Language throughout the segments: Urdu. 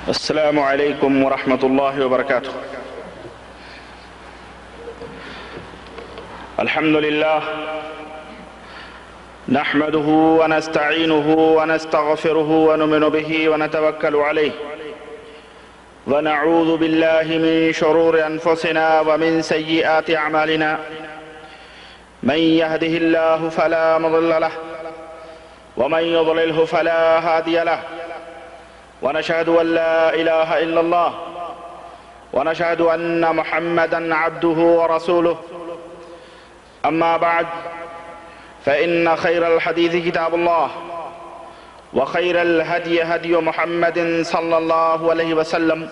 السلام علیکم ورحمۃ اللہ وبرکاتہ۔ الحمد للہ نحمده ونستعینه ونستغفره ونؤمن به ونتوکل علیہ ونعوذ باللہ من شرور انفسنا ومن سیئات اعمالنا من يهده الله فلا مضل له ومن يضلله فلا هادي له ونشهد أن لا إله إلا الله ونشهد أن محمدًا عبده ورسوله أما بعد فإن خير الحديث كتاب الله وخير الهدي هدي محمد صلى الله عليه وسلم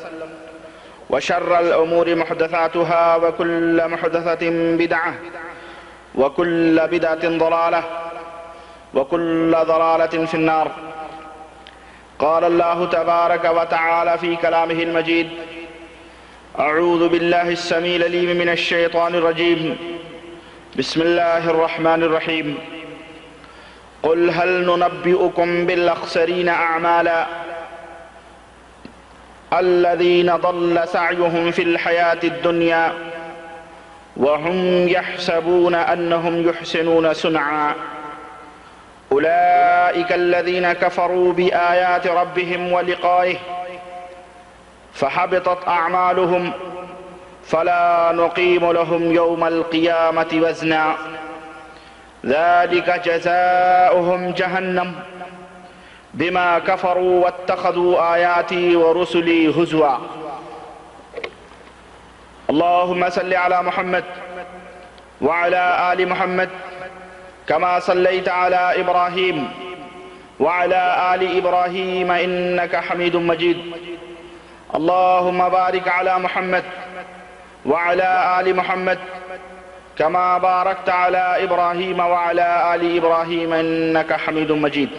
وشر الأمور محدثاتها وكل محدثة بدعة وكل بدعة ضلالة وكل ضلالة في النار۔ قال الله تبارك وتعالى في كلامه المجيد: أعوذ بالله السميع العليم من الشيطان الرجيم، بسم الله الرحمن الرحيم، قل هل ننبئكم بالأخسرين أعمالا الذين ضل سعيهم في الحياة الدنيا وهم يحسبون أنهم يحسنون صنعا أولئك الذين كفروا بآيات ربهم ولقائه فحبطت أعمالهم فلا نقيم لهم يوم القيامة وزنا ذلك جزاؤهم جهنم بما كفروا واتخذوا آياتي ورسلي هزوا۔ اللهم صل على محمد وعلى آل محمد كما صليت على إبراهيم وعلى آل إبراهيم إنك حميد مجيد۔ اللهم بارك على محمد وعلى آل محمد كما باركت على إبراهيم وعلى آل إبراهيم إنك حميد مجيد۔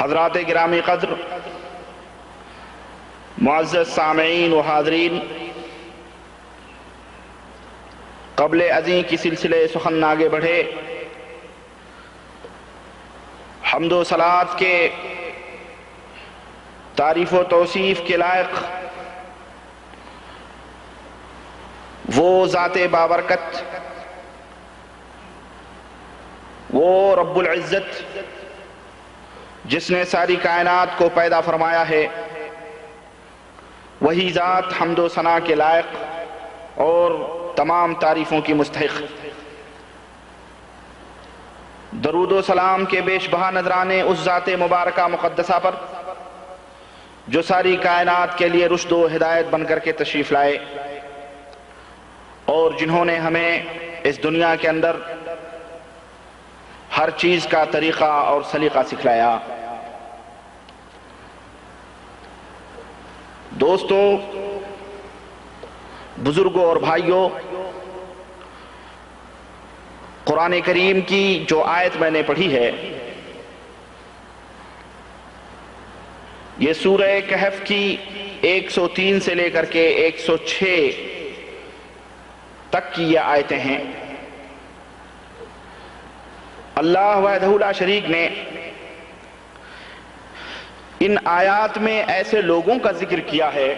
حضرات گرامی قدر، معزز سامعین و حاضرین، قبل ازیں کی سلسلے سخن آگے بڑھے، حمد و صلات کے تعریف و توصیف کے لائق وہ ذات بابرکت، وہ رب العزت جس نے ساری کائنات کو پیدا فرمایا ہے، وہی ذات حمد و ثنا کے لائق اور تمام تعریفوں کی مستحق۔ درود و سلام کے بیش بہا نذرانے اس ذات مبارکہ مقدسہ پر جو ساری کائنات کے لیے رشد و ہدایت بن کر کے تشریف لائے، اور جنہوں نے ہمیں اس دنیا کے اندر ہر چیز کا طریقہ اور سلیقہ سکھلایا۔ دوستو، بزرگوں اور بھائیوں، قرآن کریم کی جو آیت میں نے پڑھی ہے، یہ سورہ کہف کی 103 سے لے کر کے 106 تک کی یہ آیتیں ہیں۔ اللہ وحدہ لا شریک نے ان آیات میں ایسے لوگوں کا ذکر کیا ہے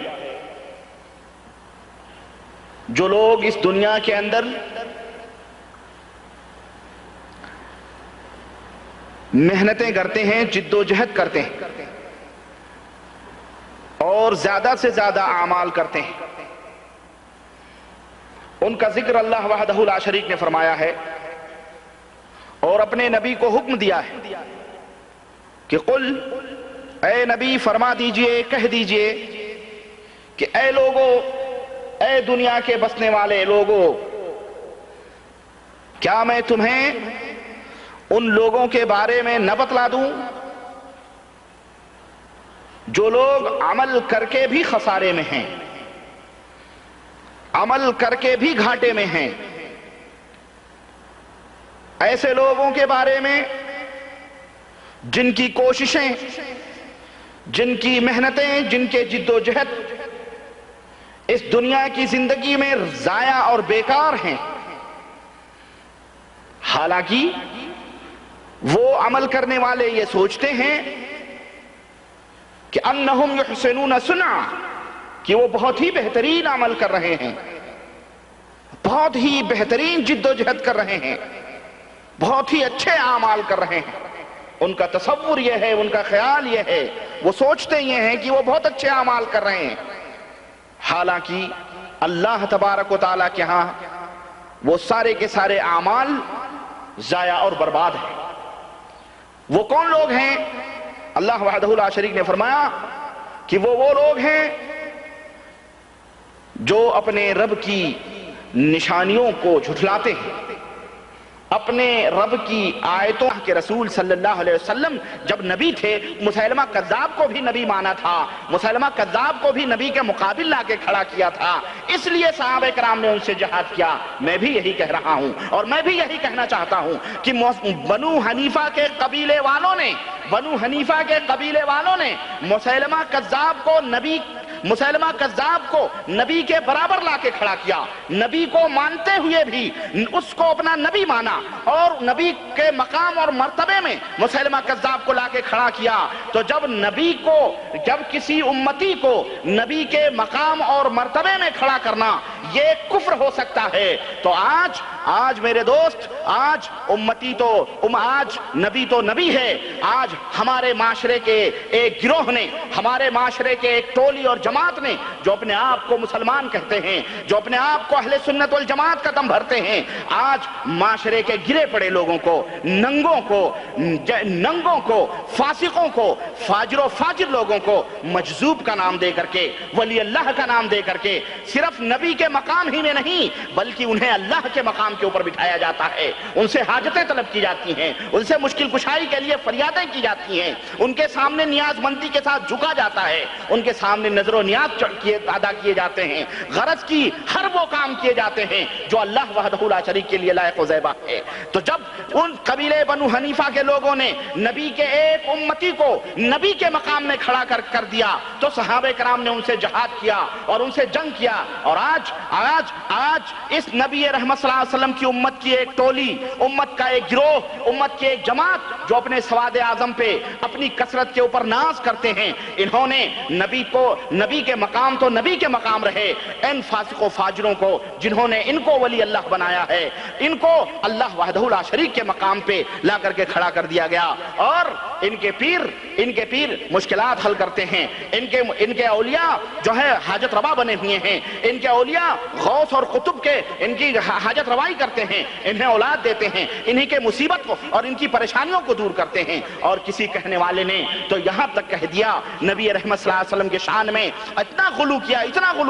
جو لوگ اس دنیا کے اندر محنتیں کرتے ہیں، جد و جہد کرتے ہیں اور زیادہ سے زیادہ اعمال کرتے ہیں، ان کا ذکر اللہ وحدہ لا شریک نے فرمایا ہے اور اپنے نبی کو حکم دیا ہے کہ قل، اے نبی فرما دیجئے، کہہ دیجئے کہ اے لوگو، اے دنیا کے بسنے والے لوگو، کیا میں تمہیں ان لوگوں کے بارے میں نہ بتلا دوں جو لوگ عمل کر کے بھی خسارے میں ہیں، عمل کر کے بھی گھاٹے میں ہیں؟ ایسے لوگوں کے بارے میں جن کی کوششیں، جن کی محنتیں، جن کے جد و جہد اس دنیا کی زندگی میں ضائع اور بیکار ہیں، حالانکہ وہ عمل کرنے والے یہ سوچتے ہیں کہ انہم یحسنون صنعا، کہ وہ بہت ہی بہترین عمل کر رہے ہیں، بہت ہی بہترین جد و جہد کر رہے ہیں، بہت ہی اچھے اعمال کر رہے ہیں۔ ان کا تصور یہ ہے، ان کا خیال یہ ہے، وہ سوچتے یہ ہیں کہ وہ بہت اچھے اعمال کر رہے ہیں، حالانکہ اللہ تبارک و تعالیٰ کے ہاں وہ سارے کے سارے اعمال ضائع اور برباد ہیں۔ وہ کون لوگ ہیں؟ اللہ وحدہ لا شریک نے فرمایا کہ وہ لوگ ہیں جو اپنے رب کی نشانیوں کو جھٹلاتے ہیں، اپنے رب کی آیتوں کے رسول صلی اللہ علیہ وسلم جب نبی تھے، مسیلمہ کذاب کو بھی نبی مانا تھا، مسیلمہ کذاب کو بھی نبی کے مقابل لا کے کھڑا کیا تھا، اس لیے صحابہ کرام نے ان سے جہاد کیا۔ میں بھی یہی کہہ رہا ہوں اور میں بھی یہی کہنا چاہتا ہوں کہ بنو حنیفہ کے قبیلے والوں نے مسیلمہ کذاب کو نبی کے برابر لا کے کھڑا کیا، نبی کو مانتے ہوئے بھی اس کو اپنا نبی مانا، اور نبی کے مقام اور مرتبے میں مسیلمہ کذاب کو لا کے کھڑا کیا۔ تو جب کسی امتی کو نبی کے مقام اور مرتبے میں کھڑا کرنا یہ کفر ہو سکتا ہے، تو آج میرے دوست، آج نبی تو نبی ہے۔ آج ہمارے معاشرے کے ایک گروہ نے، ہمارے معاشرے کے ایک ٹولی اور جماعت نے، جو اپنے آپ کو مسلمان کہتے ہیں، جو اپنے آپ کو اہل سنت والجماعت کا دم بھرتے ہیں، آج معاشرے کے گرے پڑے لوگوں کو، ننگوں کو، فاسقوں کو، فاجر و فاجر لوگوں کو مجذوب کا نام دے کر کے، ولی اللہ کا نام دے کر کے، صرف نبی کے مقام ہی میں نہیں بلکہ انہیں اللہ کے مقام کے اوپر بٹھایا جاتا ہے، ان سے حاجتیں طلب کی جاتی ہیں، ان سے مشکل کشائی کے لیے فریادیں کی جاتی ہیں، ان کے سامنے نیاز مندی کے ساتھ جھکا جاتا ہے، ان کے سامنے نظر و نیاز ادا کیے جاتے ہیں، غرض کی ہر وہ کام کیے جاتے ہیں جو اللہ وحدہ لا شریک کے لیے لائق و زیبا ہے۔ تو جب ان قبیلے بنو حنیفہ کے لوگوں نے نبی کے ایک امتی کو نبی کے مقام میں کھڑا کر دیا تو صحابہ کرام نے ان سے جہاد کیا اور ان سے جنگ کیا، اور آج اس نبی رحمت صلی اللہ علیہ وسلم کی امت کی ایک ٹولی، امت کا ایک گروہ، امت کی ایک جماعت جو اپنے سواد اعظم پہ اپنی کثرت کے اوپر ناز کرتے ہیں، انہوں نے نبی کے مقام تو نبی کے مقام رہے، ان فاسق و فاجروں کو جنہوں نے ان کو ولی اللہ بنایا ہے، ان کو اللہ وحدہ لا شریک کے مقام پہ لا کر کے کھڑا کر دیا گیا، اور ان کے پیر مشکلات حل کرتے ہیں، ان کے اولیاء جو ہے حاجت روا بنے ہوئے ہیں، ان کے اولیاء غوث اور قطب کے ان کی حاجت روائی کرتے ہیں، انہیں اولاد دیتے ہیں، انہی کے مصیبت کو اور ان کی پریشانیوں کو دور کرتے ہیں۔ اور کسی کہنے والے نے تو یہاں تک کہہ دیا، نبی رحمت صلی اللہ علیہ وسلم کے شان میں اتنا غلو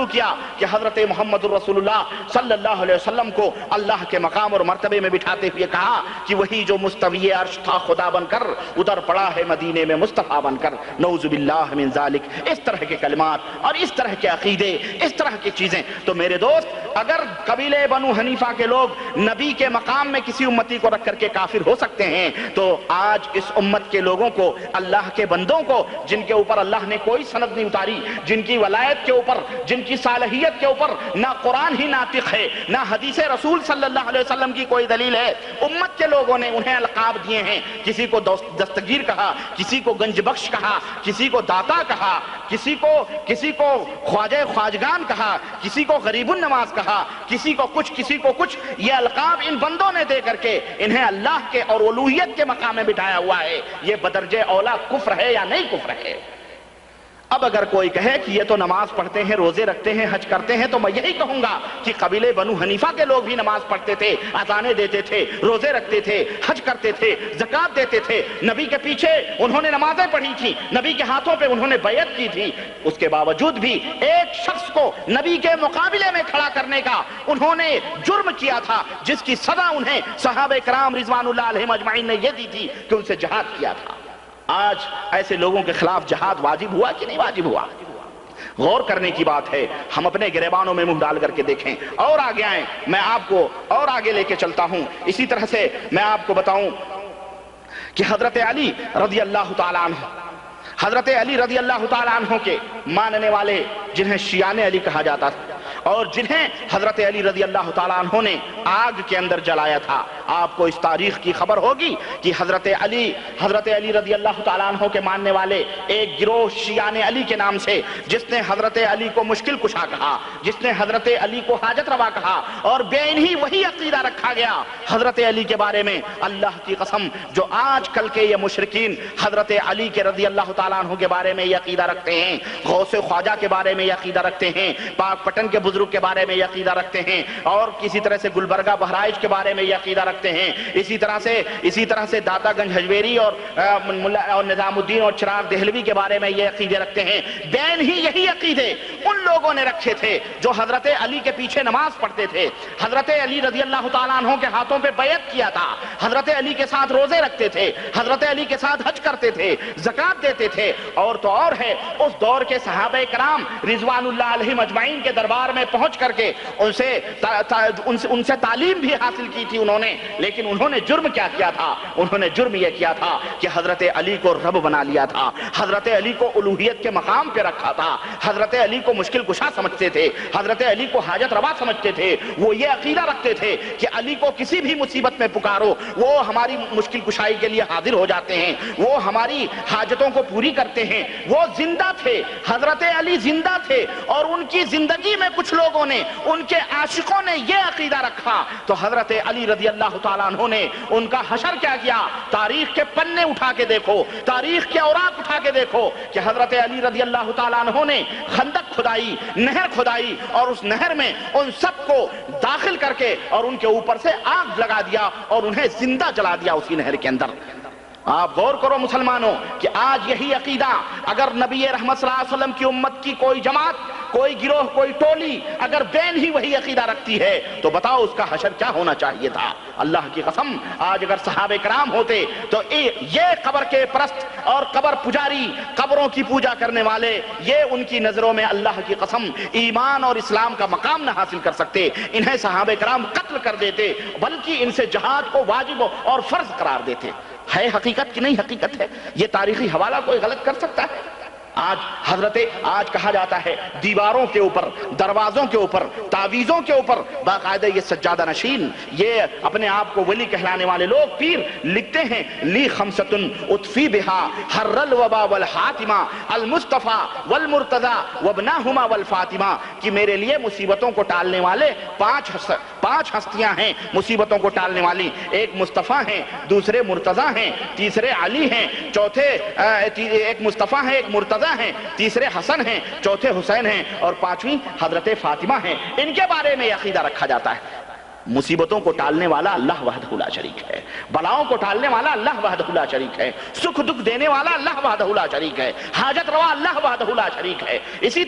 کیا کہ حضرت محمد الرسول اللہ صلی اللہ علیہ وسلم کو اللہ کے مقام اور مرتبے میں بٹھاتے ہوئے کہا کہ وہی جو مستوی عرش تھا خدا بن کر ادھر پڑا ہے مدینے میں مصطفیٰ بن کر، نعوذ باللہ من ذالک۔ اس طرح کے کلمات اور اس طرح کے عقیدے، اس طرح کی چیزیں، تو میرے دوست اگر قبیلے بنو حنیفہ کے لوگ نبی کے مقام میں کسی امتی کو رکھ کر کے کافر ہو سکتے ہیں، تو آج اس امت کے لوگوں کو، اللہ کے بندوں کو، جن کے اوپر اللہ نے کوئی سند نہیں اتاری، جن کی ولایت کے اوپر، جن کی صالحیت کے اوپر نہ قرآن ہی ناطق ہے، نہ حدیث رسول صلی اللہ علیہ وسلم کی کوئی دلیل ہے، امت کے لوگوں نے انہیں القاب دیے ہیں، کسی کو دستگیر کہا، کسی کو گنج بخش کہا، کسی کو داتا کہا، کسی کو خواجہ خواجگان کہا، کسی کو غریب النواز کہا، کسی کو کچھ، یہ القاب ان بندوں نے دے کر کے انہیں اللہ کے اور الوہیت کے مقام میں بٹھایا ہوا ہے۔ یہ بدرجہ اولا کفر ہے یا نہیں کفر ہے؟ اب اگر کوئی کہے کہ یہ تو نماز پڑھتے ہیں، روزے رکھتے ہیں، حج کرتے ہیں، تو میں یہی کہوں گا کہ قبیلے بنو حنیفہ کے لوگ بھی نماز پڑھتے تھے، اذانیں دیتے تھے، روزے رکھتے تھے، حج کرتے تھے، زکوٰۃ دیتے تھے، نبی کے پیچھے انہوں نے نمازیں پڑھی تھی، نبی کے ہاتھوں پہ انہوں نے بیعت کی تھی، اس کے باوجود بھی ایک شخص کو نبی کے مقابلے میں کھڑا کرنے کا انہوں نے جرم کیا تھا، جس کی سزا انہیں صحابہ کرام رضوان اللہ علیہم اجمعین نے یہ دی تھی کہ ان سے جہاد کیا تھا۔ آج ایسے لوگوں کے خلاف جہاد واجب ہوا کہ نہیں واجب ہوا؟ غور کرنے کی بات ہے۔ ہم اپنے گریبانوں میں منہ ڈال کر کے دیکھیں اور آگے آئیں، میں آپ کو اور آگے لے کے چلتا ہوں۔ اسی طرح سے میں آپ کو بتاؤں کہ حضرت علی رضی اللہ تعالیٰ عنہ کے ماننے والے جنہیں شیعان علی کہا جاتا تھا، اور جنہیں حضرت علی رضی اللہ تعالیٰ عنہ نے آگ کے اندر جلایا تھا، آپ کو اس تاریخ کی خبر ہوگی کہ حضرت علی رضی اللہ تعالیٰ عنہ کے ماننے والے ایک گروہ شیعان علی کے نام سے، جس نے حضرت علی کو مشکل کشا کہا، جس نے حضرت علی کو حاجت روا کہا، اور بے انہی وہی عقیدہ رکھا گیا حضرت علی کے بارے میں۔ اللہ کی قسم، جو آج کل کے یہ مشرکین حضرت علی کے رضی اللہ تعالیٰ عنہ کے بارے میں یہ عقیدہ رکھتے ہیں، غوث خواجہ کے بارے میں یہ عقیدہ رکھتے ہیں، پاک پٹن کے بزرگ کے بارے میں یہ عقیدہ رکھتے ہیں، اور کسی طرح سے گلبرگہ بہرائچ کے بارے میں یہ عقیدہ رکھتے ہیں، اسی طرح سے داتا گنج ہجویری اور نظام الدین اور چراغ دہلوی کے بارے میں یہ عقیدے رکھتے ہیں۔ بین ہی یہی عقیدے ان لوگوں نے رکھے تھے جو حضرت علی کے پیچھے نماز پڑھتے تھے، حضرت علی رضی اللہ تعالیٰ عنہ کے ہاتھوں پہ بیعت کیا تھا، حضرت علی کے ساتھ روزے رکھتے تھے، حضرت علی کے ساتھ حج کرتے تھے، زکوٰۃ دیتے تھے، اور تو اور ہے اس دور کے صحابہ کرام رضوان اللہ علیہم اجمعین کے دربار میں پہنچ کر کے ان سے تعلیم بھی حاصل کی تھی انہوں نے، لیکن انہوں نے جرم کیا کیا تھا؟ انہوں نے جرم یہ کیا تھا کہ حضرت علی کو رب بنا لیا تھا، حضرت علی کو الوہیت کے مقام پہ رکھا تھا، حضرت علی کو مشکل کشا سمجھتے تھے، حضرت علی کو حاجت روا سمجھتے تھے، وہ یہ عقیدہ رکھتے تھے کہ علی کو کسی بھی مصیبت میں پکارو وہ ہماری مشکل کشائی کے لیے حاضر ہو جاتے ہیں، وہ ہماری حاجتوں کو پوری کرتے ہیں۔ وہ زندہ تھے، حضرت علی زندہ تھے، اور ان کی زندگی میں کچھ لوگوں نے، ان کے عاشقوں نے یہ عقیدہ رکھا، تو حضرت علی رضی اللہ تعالیٰ عنہ نے ان کا حشر کیا کیا؟ تاریخ کے پنے اٹھا کے دیکھو، تاریخ کے اوراق اٹھا کے دیکھو کہ حضرت علی رضی اللہ تعالیٰ عنہ نے خندق کھدائی، نہر کھدائی، اور اس نہر میں ان سب کو داخل کر کے اور ان کے اوپر سے آگ لگا دیا اور انہیں زندہ جلا دیا اسی نہر کے اندر۔ آپ غور کرو مسلمانوں کہ آج یہی عقیدہ اگر نبی رحمت صلی اللہ علیہ وسلم کی امت کی کوئی جماعت، کوئی گروہ، کوئی ٹولی اگر بین ہی وہی عقیدہ رکھتی ہے تو بتاؤ اس کا حشر کیا ہونا چاہیے تھا؟ اللہ کی قسم، آج اگر صحابہ کرام ہوتے تو یہ قبر کے پرست اور قبر پجاری، قبروں کی پوجا کرنے والے، یہ ان کی نظروں میں اللہ کی قسم ایمان اور اسلام کا مقام نہ حاصل کر سکتے، انہیں صحابہ کرام قتل کر دیتے، بلکہ ان سے جہاد کو واجب اور فرض قرار دیتے۔ ہے حقیقت کہ نہیں حقیقت ہے؟ یہ تاریخی حوالہ کوئی غلط کر سکتا ہے؟ آج کہا جاتا ہے دیواروں کے اوپر، دروازوں کے اوپر، تعویذوں کے اوپر باقاعدہ یہ سجادہ نشین، یہ اپنے آپ کو ولی کہلانے والے لوگ، پیر، لکھتے ہیں لی خمستن اطفی بہا حر الوبا والحاتمہ المصطفیٰ والمرتضی وابناہما والفاطمہ، کہ میرے لیے مصیبتوں کو ٹالنے والے پانچ ہستیاں ہیں مصیبتوں کو ٹالنے والی، ایک مصطفیٰ ہیں، دوسرے مرتضی ہیں، تیسرے علی ہیں، چوتھے ایک مصطفیٰ ہے، ایک مرتضی ہیں، تیسرے حسن ہیں، چوتھے حسین ہیں، اور پانچویں حضرت فاطمہ ہیں۔ ان کے بارے میں عقیدہ رکھا جاتا ہے۔ مصیبتوں کو ٹالنے والا اللہ وحدہ لا شریک ہے، بلاؤں کو ٹالنے والا اللہ وحدہ لا شریک ہے، سکھ دکھ دینے والا اللہ وحدہ لا شریک ہے، حاجت روا اللہ وحدہ لا شریک ہے، اسی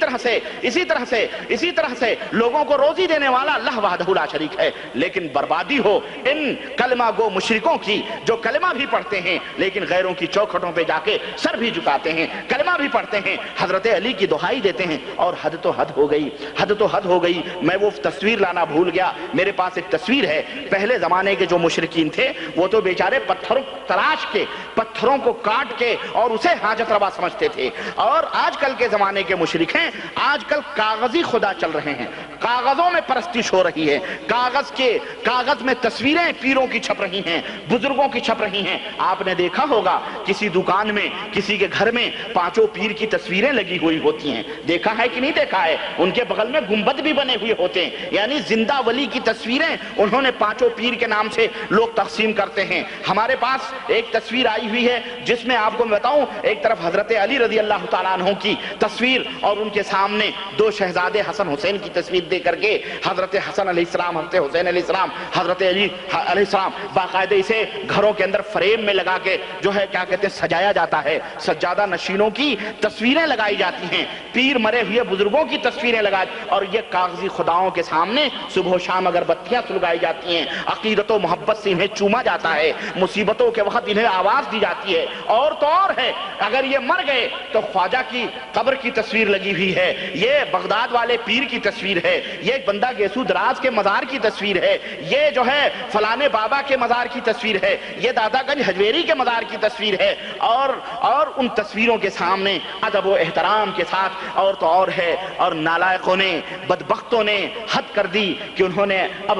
طرح سے لوگوں کو روزی دینے والا اللہ وحدہ لا شریک ہے۔ لیکن بربادی ہو ان کلمہ گو مشرکوں کی، جو کلمہ بھی پڑھتے ہیں لیکن غیروں کی چوکھٹوں پہ جا کے سر بھی جھکاتے ہیں، کلمہ بھی پڑھتے ہیں، حضرت علی کی دہائی دیتے ہیں، اور حد تو حد ہو گئی۔ میں وہ تصویر لانا بھول گیا، میرے پاس ایک تصویر ہے۔ پہلے زمانے کے جو مشرکین تھے وہ تو بیچارے پتھروں تراش کے، پتھروں کو کاٹ کے اور اسے حاجت روا سمجھتے تھے، اور آج کل کے زمانے کے مشرک ہیں، آج کل کاغذی خدا چل رہے ہیں، کاغذوں میں پرستش ہو رہی ہے، کاغذ میں تصویریں پیروں کی چھپ رہی ہیں، بزرگوں کی چھپ رہی ہیں۔ آپ نے دیکھا ہوگا کسی دکان میں، کسی کے گھر میں پانچوں پیر کی تصویریں لگی ہوئی ہوتی ہیں، دیکھا ہے کہ نہیں دیکھا ہے؟ ان کے بغل میں گنبد بھی بنے ہوئے ہوتے ہیں، یعنی زندہ ولی کی تصویریں انہوں نے پانچوں پیر کے نام سے لوگ تقسیم کرتے ہیں۔ ہمارے پاس ایک تصویر آئی ہوئی ہے جس میں آپ کو میں بتاؤں، ایک طرف حضرت علی رضی اللہ تعالیٰ عنہ کی تصویر، اور ان کے سامنے دو شہزادے حسن حسین کی تصویر دے کر کے حضرت حسن علیہ السلام، حضرت حسین علیہ السلام، حضرت علی علیہ السلام، باقاعدہ اسے گھروں کے اندر فریم میں لگا کے جو ہے کیا کہتے ہیں سجایا جاتا ہے، سجادہ نشینوں کی تصویریں لگائی جاتی ہیں، پیر مرے ہوئے بزرگوں کی تصویریں لگائی، اور یہ کاغذی خداؤں کے سامنے صبح و شام اگربتیاں سلگائی جاتی ہیں، عقیدت و محبت سے انہیں چوما جاتا ہے، مصیبتوں کے وقت انہیں آواز دی جاتی ہے، اور تو اور ہے اگر یہ مر گئے تو خواجہ کی قبر کی تصویر لگی ہوئی ہے، یہ بغداد والے پیر کی تصویر ہے، یہ بندہ گیسو دراز کے مزار کی تصویر ہے، یہ جو ہے فلانے بابا کے مزار کی تصویر ہے، یہ دادا گنج ہجویری کے مزار کی تصویر ہے، اور ان تصویروں کے سامنے ادب و احترام کے ساتھ اور تو اور ہے، اور نالائقوں نے، بدبختوں نے حد کر دی کہ انہوں نے اب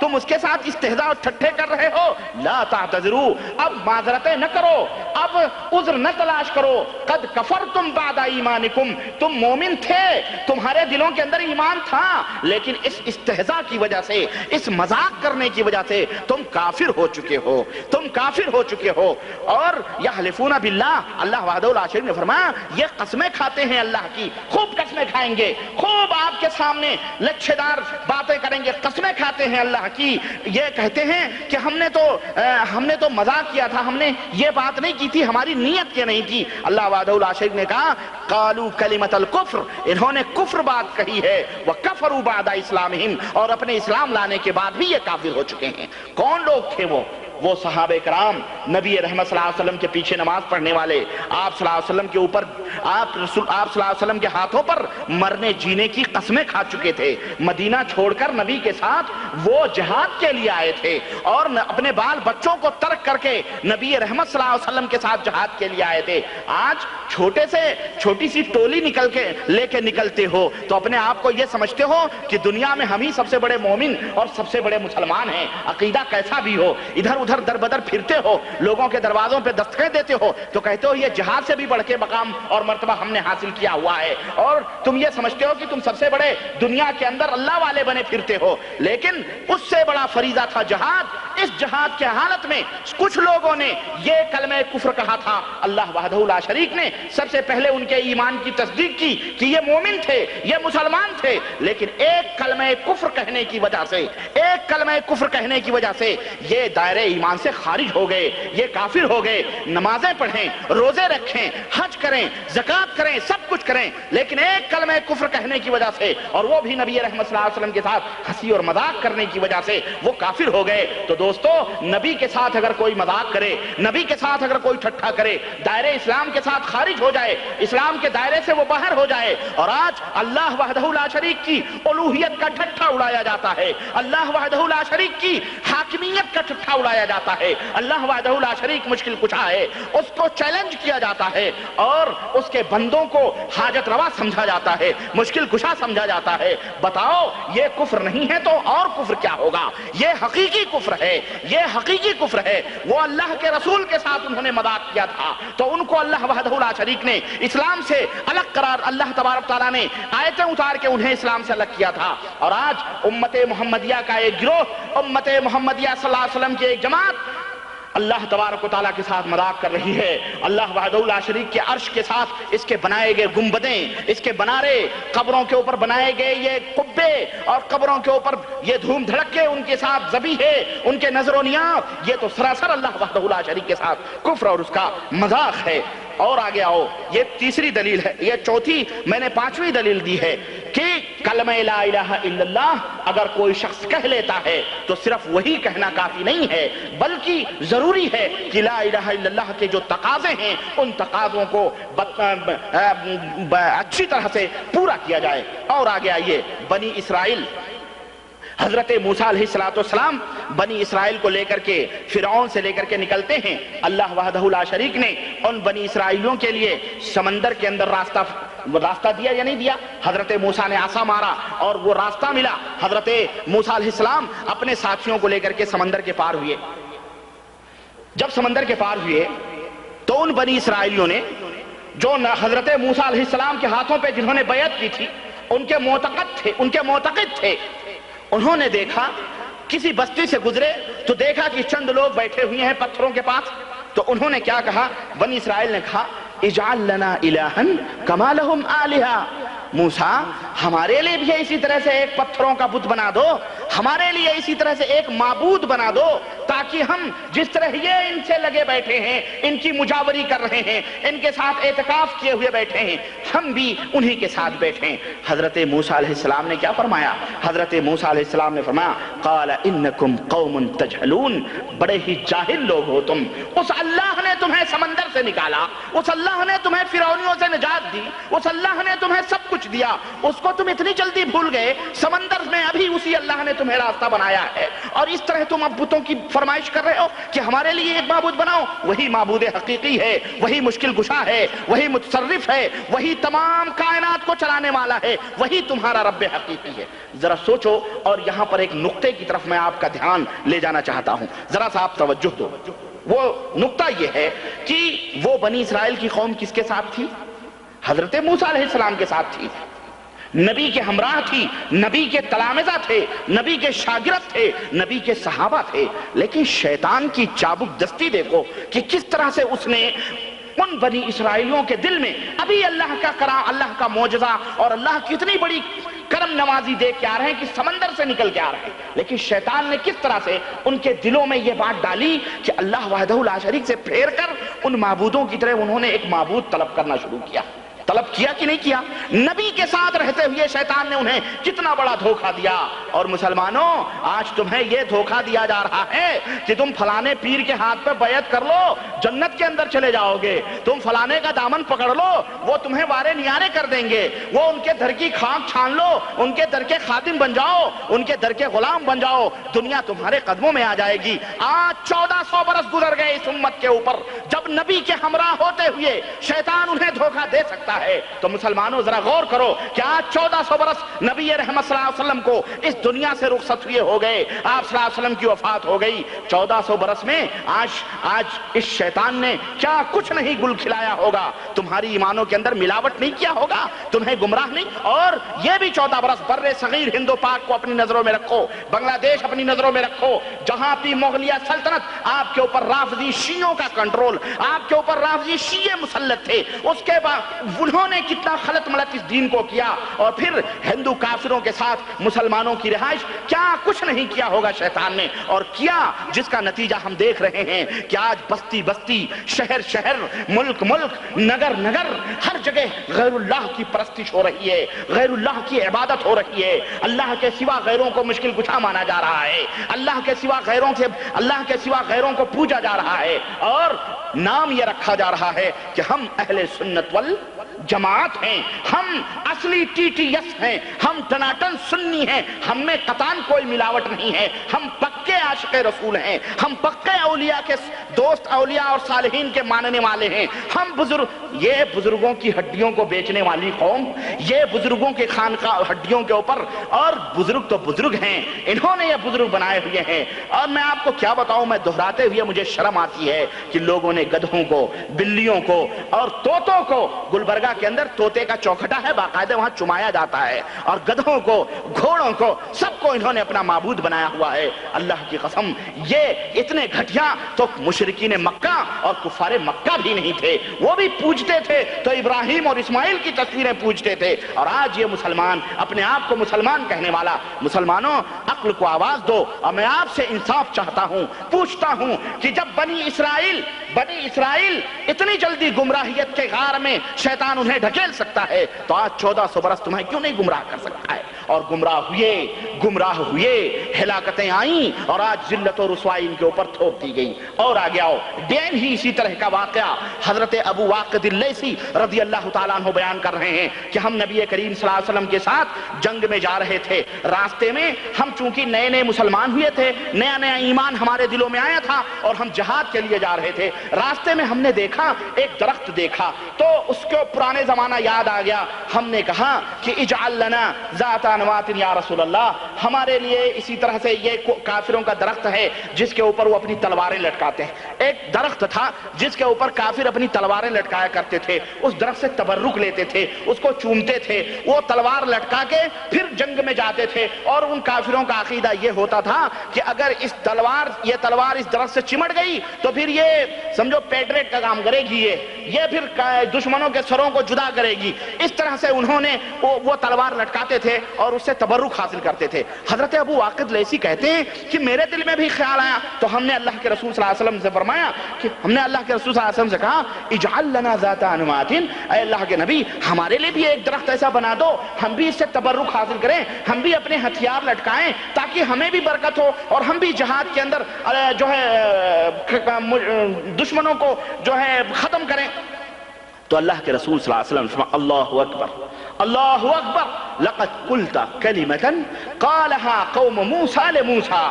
تم اس کے ساتھ استہزاء اور ٹھٹھے کر رہے ہو، لا تعتذروا، اب معذرتیں نہ کرو، اب عذر نہ تلاش کرو، قد کفرتم بعد ایمانکم، تم مومن تھے، تمہارے دلوں کے اندر ایمان تھا، لیکن اس استہزاء کی وجہ سے، اس مذاق کرنے کی وجہ سے تم کافر ہو چکے ہو، تم کافر ہو چکے ہو۔ اور یحلفون باللہ، اللہ وحدہ لا شریک نے فرمایا یہ قسمیں کھاتے ہیں اللہ کی، خوب قسمیں کھائیں گے، خوب آپ کے سامنے لچھے دار باتیں کریں گے، قسمیں کھاتے ہیں اللہ کی، یہ کہتے ہیں کہ ہم نے تو مذاق کیا تھا، ہم نے یہ بات نہیں کی تھی، ہماری نیت یہ نہیں تھی۔ اللہ وحدہ لا شریک نے کہا قالوا کلمۃ الکفر، انہوں نے کفر بات کہی ہے، وکفروا بعد اسلامہم، اور اپنے اسلام لانے کے بعد بھی یہ کافر ہو چکے ہیں۔ کون لوگ تھے وہ صحابہ کرام، نبی رحمت صلی اللہ علیہ وسلم کے پیچھے نماز پڑھنے والے، آپ صلی اللہ علیہ وسلم کے اوپر، آپ صلی اللہ علیہ وسلم کے ہاتھوں پر مرنے جینے کی قسمیں کھا چکے تھے، مدینہ چھوڑ کر نبی کے ساتھ وہ جہاد کے لیے آئے تھے، اور اپنے بال بچوں کو ترک کر کے نبی رحمت صلی اللہ علیہ وسلم کے ساتھ جہاد کے لیے آئے تھے۔ آج چھوٹی سی ٹولی لے کے نکلتے ہو تو اپنے آپ کو یہ سمجھتے ہو کہ دنیا میں ہم ہی سب سے بڑے مومن اور سب سے بڑے مسلمان ہیں، عقیدہ کیسا بھی ہو، ادھر ادھر در بدر پھرتے ہو، لوگوں کے دروازوں پہ دستکیں دیتے ہو تو کہتے ہو یہ جہاد سے بھی بڑھ کے مقام اور مرتبہ ہم نے حاصل کیا ہوا ہے، اور تم یہ سمجھتے ہو کہ تم سب سے بڑے دنیا کے اندر اللہ والے بنے پھرتے ہو، لیکن اس سے بڑا فریضہ تھا جہاد۔ اس جہاد کے حالت میں کچھ لوگوں نے یہ کلمہ کفر کہا تھا، اللہ وحدہ لا شریک نے سب سے پہلے ان کے ایمان کی تصدیق کی کہ یہ مومن تھے، یہ مسلمان تھے، لیکن ایک کلمہ کفر کہنے کی وجہ سے یہ دائرہ ایمان سے خارج ہو گئے، یہ کافر ہو گئے۔ نمازیں پڑھیں، روزے رکھیں، حج کریں، زکوٰۃ کریں، سب کچھ کریں، لیکن ایک کلمہ کفر کہنے کی وجہ سے، اور وہ بھی نبی رحمت صلی اللہ علیہ وسلم کے ساتھ ہنسی اور مذاق کرنے کی وجہ سے وہ کافر ہو گئے۔ تو دوستو، نبی کے ساتھ اگر کوئی مذاق کرے، نبی کے ساتھ اگر کوئی ٹھٹھا کرے، دائرہ اسلام کے ساتھ خارج ہو جائے، اسلام کے دائرے سے وہ باہر ہو جائے، اور آج اللہ وحدہ لا شریک کی الوہیت کا ٹھٹھا اڑایا جاتا ہے، اللہ وحدہ لا شریک کی حاکمیت کا ٹھٹھا اڑایا جاتا ہے، اللہ وحدہ لا شریک مشکل کشا ہے، اس کو چیلنج کیا جاتا ہے، اور اس کے بندوں کو حاجت روا سمجھا جاتا ہے، مشکل کشا سمجھا جاتا ہے۔ بتاؤ یہ کفر نہیں ہے تو اور کفر کیا ہوگا؟ یہ حقیقی کفر ہے، یہ حقیقی کفر ہے۔ وہ اللہ کے رسول کے ساتھ انہوں نے مذاق کیا تھا تو ان کو اللہ وحدہ لا شریک نے اسلام سے الگ قرار، اللہ تبارک تعالیٰ نے آیتیں اتار کے انہیں اسلام سے الگ کیا تھا، اور آج امت محمدیہ کا ایک گروہ، امت محمدیہ صلی اللہ علیہ وسلم کی ایک جماعت اللہ تبارک و تعالیٰ کے ساتھ مذاق کر رہی ہے۔ اللہ وحدہ لا شریک کے عرش کے ساتھ اس کے بنائے گئے گنبدیں، اس کے بنارے، قبروں کے اوپر بنائے گئے یہ قبے، اور قبروں کے اوپر یہ دھوم دھڑکے، ان کے ساتھ ذبیحے، ان کے نظر و نیاز، یہ تو سراسر اللہ وحدہ لا شریک کے ساتھ کفر اور اس کا مذاق ہے۔ اور آگے آؤ، یہ تیسری دلیل ہے، یہ چوتھی، میں نے پانچویں دلیل دی ہے کہ کلمہ لا الہ الا اللہ اگر کوئی شخص کہہ لیتا ہے تو صرف وہی کہنا کافی نہیں ہے، بلکہ ضروری ہے کہ لا الہ الا اللہ کے جو تقاضے ہیں ان تقاضوں کو اچھی طرح سے پورا کیا جائے۔ اور آگے آئیے، بنی اسرائیل، حضرت موسیٰ علیہ السلام بنی اسرائیل کو لے کر کے، فرعون سے لے کر کے نکلتے ہیں، اللہ وحدہ لا شریک نے ان بنی اسرائیلیوں کے لیے سمندر کے اندر راستہ دیا یا نہیں دیا؟ حضرت موسیٰ نے عصا مارا اور وہ راستہ ملا، حضرت موسیٰ علیہ السلام اپنے ساتھیوں کو لے کر کے سمندر کے پار ہوئے۔ جب سمندر کے پار ہوئے تو ان بنی اسرائیلیوں نے جو حضرت موسیٰ علیہ السلام کے ہاتھوں پہ جنہوں نے بیعت کی تھی، ان کے معتقد تھے، انہوں نے دیکھا، کسی بستی سے گزرے تو دیکھا کہ چند لوگ بیٹھے ہوئے ہیں پتھروں کے پاس، تو انہوں نے کیا کہا؟ بنی اسرائیل نے کہا اجعل لنا الہا کما لہم آلہہ، موسیٰ ہمارے لیے بھی اسی طرح سے ایک پتھروں کا بت بنا دو، ہمارے لیے اسی طرح سے ایک معبود بنا دو، تاکہ ہم جس طرح یہ ان سے لگے بیٹھے ہیں، ان کی مجاوری کر رہے ہیں، ان کے ساتھ اعتکاف کیے ہوئے بیٹھے ہیں، ہم بھی انہی کے ساتھ بیٹھیں۔ حضرت موسیٰ علیہ السلام نے کیا فرمایا؟ حضرت موسیٰ علیہ السلام نے فرمایا قال انکم قوم تجہلون، بڑے ہی جاہل لوگ ہو تم، اس اللہ نے تمہیں سمندر سے نکالا، اس اللہ نے تمہیں فرعونیوں سے نجات دی، اس اللہ نے تمہیں سب کچھ دیا، اس کو تم اتنی جلدی بھول گئے، سمندر میں ابھی اسی اللہ نے تمہیں راستہ بنایا ہے، اور اس طرح تم اب بتوں کی فرمائش کر رہے ہو کہ ہمارے لیے ایک معبود بناؤ۔ وہی معبود حقیقی ہے، وہی مشکل کشا ہے، وہی متصرف ہے، وہی تمام کائنات کو چلانے والا ہے، وہی تمہارا رب حقیقی ہے۔ ذرا سوچو، اور یہاں پر ایک نقطے کی طرف میں آپ کا دھیان لے جانا چاہتا ہوں، ذرا سا آپ توجہ دو۔ وہ نقطہ یہ ہے کہ وہ بنی اسرائیل کی قوم کس کے ساتھ تھی؟ حضرت موسیٰ علیہ السلام کے ساتھ تھی، نبی کے ہمراہ تھی، نبی کے تلامذہ تھے، نبی کے شاگرد تھے، نبی کے صحابہ تھے۔ لیکن شیطان کی چابک دستی دیکھو کہ کس طرح سے اس نے ان بنی اسرائیلیوں کے دل میں ابھی اللہ کا معجزہ اور اللہ کی اتنی بڑی کرم نوازی دیکھ کے آ رہے ہیں کہ سمندر سے نکل کے آ رہے ہیں، لیکن شیطان نے کس طرح سے ان کے دلوں میں یہ بات ڈالی کہ اللہ وحدہ لا شریک سے پھیر کر ان معبودوں کی طرح انہوں نے ایک معبود طلب کرنا شروع کیا۔ طلب کیا کہ نہیں کیا؟ نبی کے ساتھ رہتے ہوئے شیطان نے انہیں کتنا بڑا دھوکہ دیا۔ اور مسلمانوں، آج تمہیں یہ دھوکہ دیا جا رہا ہے کہ تم فلانے پیر کے ہاتھ پہ بیعت کر لو، جنت کے اندر چلے جاؤ گے، تم فلانے کا دامن پکڑ لو، وہ تمہیں وارے نیارے کر دیں گے، وہ ان کے در کی خاک چھان لو، ان کے در کے خادم بن جاؤ، ان کے در کے غلام بن جاؤ، دنیا تمہارے قدموں میں آ جائے گی۔ آج 1400 برس گزر گئے اس امت کے اوپر، جب نبی کے ہمراہ ہوتے ہوئے شیطان انہیں دھوکہ دے سکتا ہے، تو مسلمانوں ذرا غور کرو کہ آج 1400 برس نبی رحمت صلی اللہ علیہ وسلم کو اس دنیا سے رخصت ہوئے ہو گئے، آپ صلی اللہ علیہ وسلم کی وفات ہو گئی۔ 1400 برس میں آج اس شیطان نے کیا کچھ نہیں گل کھلایا ہوگا، تمہاری ایمانوں کے اندر ملاوٹ نہیں کیا ہوگا، تمہیں گمراہ نہیں۔ اور یہ بھی 14 برس بر صغیر ہند و پاک کو اپنی نظروں میں رکھو، بنگلہ دیش اپنی نظروں میں رکھو، جہاں بھی مغلیہ سلطنت آپ کے اوپر رافضی شیعوں کا کنٹرول، آپ کے اوپر رافضی شیعہ مسلط تھے، اس کے بعد انہوں نے کتنا خلط ملط اس دین کو کیا، اور پھر ہندو کافروں کے ساتھ مسلمانوں کی رہائش، کیا کچھ نہیں کیا ہوگا شیطان نے، اور کیا جس کا نتیجہ ہم دیکھ رہے ہیں کہ آج بستی بستی، شہر شہر، ملک ملک، نگر نگر، ہر جگہ غیر اللہ کی پرستش ہو رہی ہے، غیر اللہ کی عبادت ہو رہی ہے، اللہ کے سوا غیروں کو مشکل کشا مانا جا رہا ہے، اللہ کے سوا غیروں کو پوجا جا رہا ہے، اور نام یہ رکھا جا رہا ہے کہ ہم اہل سنت والجماعت ہیں، ہم اصلی ٹی ٹی ایس ہیں، ہم ٹناٹن سنی ہیں، ہم میں قطعاً کوئی ملاوٹ نہیں ہے، ہم پکے عاشق رسول ہیں، ہم پکے اولیاء کے دوست، اولیاء اور صالحین کے ماننے والے ہیں، ہم یہ بزرگوں کی ہڈیوں کو بیچنے والی قوم، یہ بزرگوں کے خانقاہ ہڈیوں کے اوپر، اور بزرگ تو بزرگ ہیں، انہوں نے یہ بزرگ بنائے ہوئے ہیں۔ اور میں آپ کو کیا بتاؤں، میں دہراتے ہوئے مجھے شرم آتی ہے کہ لوگوں نے گدھوں کو، بلیوں کو اور طوطوں کو، گلبرگہ کے اندر طوطے کا چوکھٹا ہے، باقاعدہ وہاں چمایا جاتا ہے، اور گدھوں کو، گھوڑوں کو، سب کو انہوں نے اپنا معبود بنایا ہوا ہے۔ اللہ کی قسم، یہ اتنے گھٹیا تو مشرکین مکہ اور کفار مکہ بھی نہیں تھے، وہ بھی پوجتے تھے تو ابراہیم اور اسماعیل کی تصویریں پوجتے تھے، اور آج یہ مسلمان اپنے آپ کو مسلمان کہنے والا۔ مسلمانوں، عقل کو آواز دو، اور میں آپ سے انصاف چاہتا ہوں، پوچھتا ہوں کہ جب بنی اسرائیل اتنی جلدی گمراہیت کے غار میں شیطان انہیں ڈھکیل سکتا ہے، تو آج 1400 برس تمہیں کیوں نہیں گمراہ کر سکتا ہے؟ اور گمراہ ہوئے، ہلاکتیں آئیں، اور آج ذلت و رسوائی ان کے اوپر تھوپ دی گئی۔ اور آگے آؤ، ڈین ہی اسی طرح کا واقعہ حضرت ابو واقد اللیثی رضی اللہ تعالیٰ عنہ بیان کر رہے ہیں کہ ہم نبی کریم صلی اللہ علیہ وسلم کے ساتھ جنگ میں جا رہے تھے، راستے میں ہم چونکہ نئے نئے مسلمان ہوئے تھے، نیا نیا ایمان ہمارے دلوں میں آیا تھا، اور ہم جہاد کے لیے جا رہے تھے، راستے میں ہم نے دیکھا، ایک درخت دیکھا، تو اس کو پرانے زمانہ یاد آ گیا، ہم نے کہا کہ اجعل لنا ذات انوات یا رسول اللہ، ہمارے لیے اسی طرح سے یہ کافروں کا درخت ہے جس کے اوپر وہ اپنی تلواریں لٹکاتے ہیں، ایک درخت تھا جس کے اوپر کافر اپنی تلواریں لٹکایا کرتے تھے، اس درخت سے تبرک لیتے تھے، اس کو چومتے تھے، وہ تلوار لٹکا کے پھر جنگ میں جاتے تھے، اور ان کافروں کا عقیدہ یہ ہوتا تھا کہ اگر یہ تلوار اس درخت سے چمٹ گئی تو پھر یہ سمجھو پیٹریٹ کا کام کرے گی، یہ پھر دشمنوں کے سروں کو جدا کرے گی۔ اس طرح سے انہوں نے وہ تلوار لٹکاتے تھے اور اس سے تبرک حاصل کرتے تھے۔ حضرت ابو واقد لیثی کہتے ہیں کہ میرے دل میں بھی خیال آیا، تو ہم نے اللہ کے رسول صلی اللہ علیہ وسلم سے فرمایا کہ ہم نے اللہ کے رسول صلی اللہ علیہ وسلم سے کہا اجعل لنا ذات انوات، اے اللہ کے نبی ہمارے لیے بھی ایک درخت ایسا بنا دو، ہم بھی اس سے تبرک حاصل کریں، ہم بھی اپنے ہتھیار لٹکائیں تاکہ ہمیں بھی برکت ہو، اور ہم بھی جہاد کے اندر جو ہے دشمنوں کو جو ہے ختم کریں۔ تو اللہ کے رسول صلی اللہ علیہ وسلم فرمایا اللہ اکبر اللہ اکبر لقد قلت کلمۃ قالها قوم موسیٰ لموسیٰ.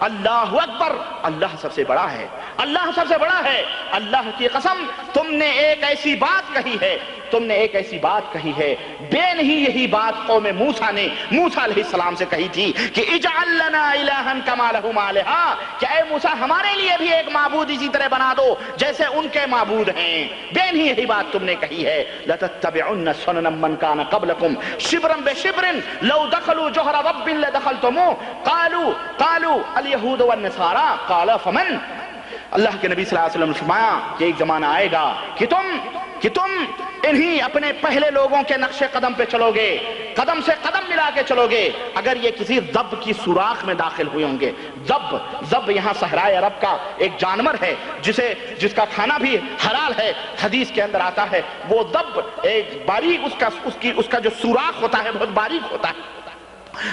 اللہ اکبر، اللہ سب سے بڑا ہے، اللہ سب سے بڑا ہے. اللہ کی قسم تم نے ایک ایسی بات کہی ہے، تم نے ایک ایسی بات کہی ہے، بے نہیں یہی بات قوم موسیٰ نے موسیٰ علیہ السلام سے کہی تھی کہ اجعل لنا الہا کما لہم آلہہ، کہ اے موسیٰ ہمارے لیے بھی ایک معبود اسی طرح بنا دو جیسے ان کے معبود ہیں. بے نہیں یہی بات تم نے کہی ہے. لتتبعن سنن من کان قبلکم شبرا بشبر لو دخلوا جحر رب لدخلتموہ قالوا الیہود والنصارى قال فمن. اللہ کے نبی صلی اللہ علیہ وسلم نے فرمایا کہ ایک زمانہ آئے گا کہ تم انہی اپنے پہلے لوگوں کے نقش قدم پہ چلو گے، قدم سے قدم ملا کے چلو گے اگر یہ کسی ضب کی سوراخ میں داخل ہوئے ہوں گے. ضب یہاں صحرائے عرب کا ایک جانور ہے جس کا کھانا بھی حلال ہے. حدیث کے اندر آتا ہے وہ ضب ایک باریک اس کا جو سوراخ ہوتا ہے بہت باریک ہوتا ہے.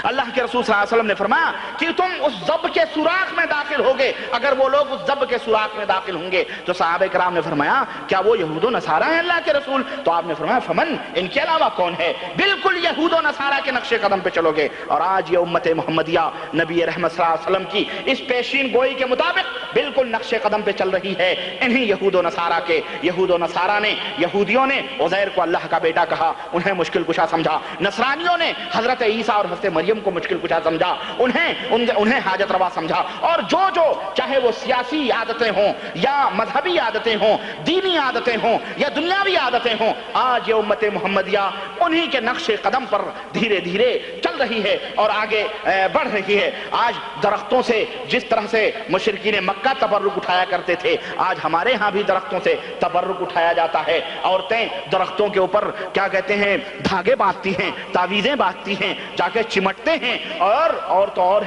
اللہ کے رسول صلی اللہ علیہ وسلم نے فرمایا کہ تم اس ضب کے سوراخ میں داخل ہوگے اگر وہ لوگ اس ضب کے سوراخ میں داخل ہوں گے. تو صحابہ کرام نے فرمایا کیا وہ یہود و نصارہ ہیں اللہ کے رسول؟ تو آپ نے فرمایا فمن، ان کے علاوہ کون ہے؟ بالکل یہود و نصارہ کے نقش قدم پہ چلو گے. اور آج یہ امت محمدیہ نبی رحمت صلی اللہ علیہ وسلم کی اس پیشین گوئی کے مطابق بالکل نقش قدم پہ چل رہی ہے انہی یہود و نصارہ کے. یہود و نصارہ نے، یہودیوں نے عزیر کو اللہ کا بیٹا کہا، انہیں مشکل کشا سمجھا. نصرانیوں نے حضرت عیسیٰ اور حضرت مریم کو مشکل کشا سمجھا، انہیں حاجت روا سمجھا. اور جو چاہے وہ سیاسی عادتیں ہوں یا مذہبی عادتیں ہوں، دینی عادتیں ہوں یا دنیاوی عادتیں ہوں، آج یہ امت محمدیہ انہی کے نقش قدم پر دھیرے دھیرے چل رہی ہے اور آگے بڑھ رہی ہے. آج درختوں سے جس طرح سے مشرکین مکہ تبرک اٹھایا کرتے تھے، آج ہمارے ہاں بھی درختوں سے تبرک اٹھایا جاتا ہے. عورتیں درختوں کے اوپر کیا کہتے ہیں دھاگے باندھتی ہیں، تعویذیں باندھتی ہیں، جا کے چمٹتے ہیں. اور تو اور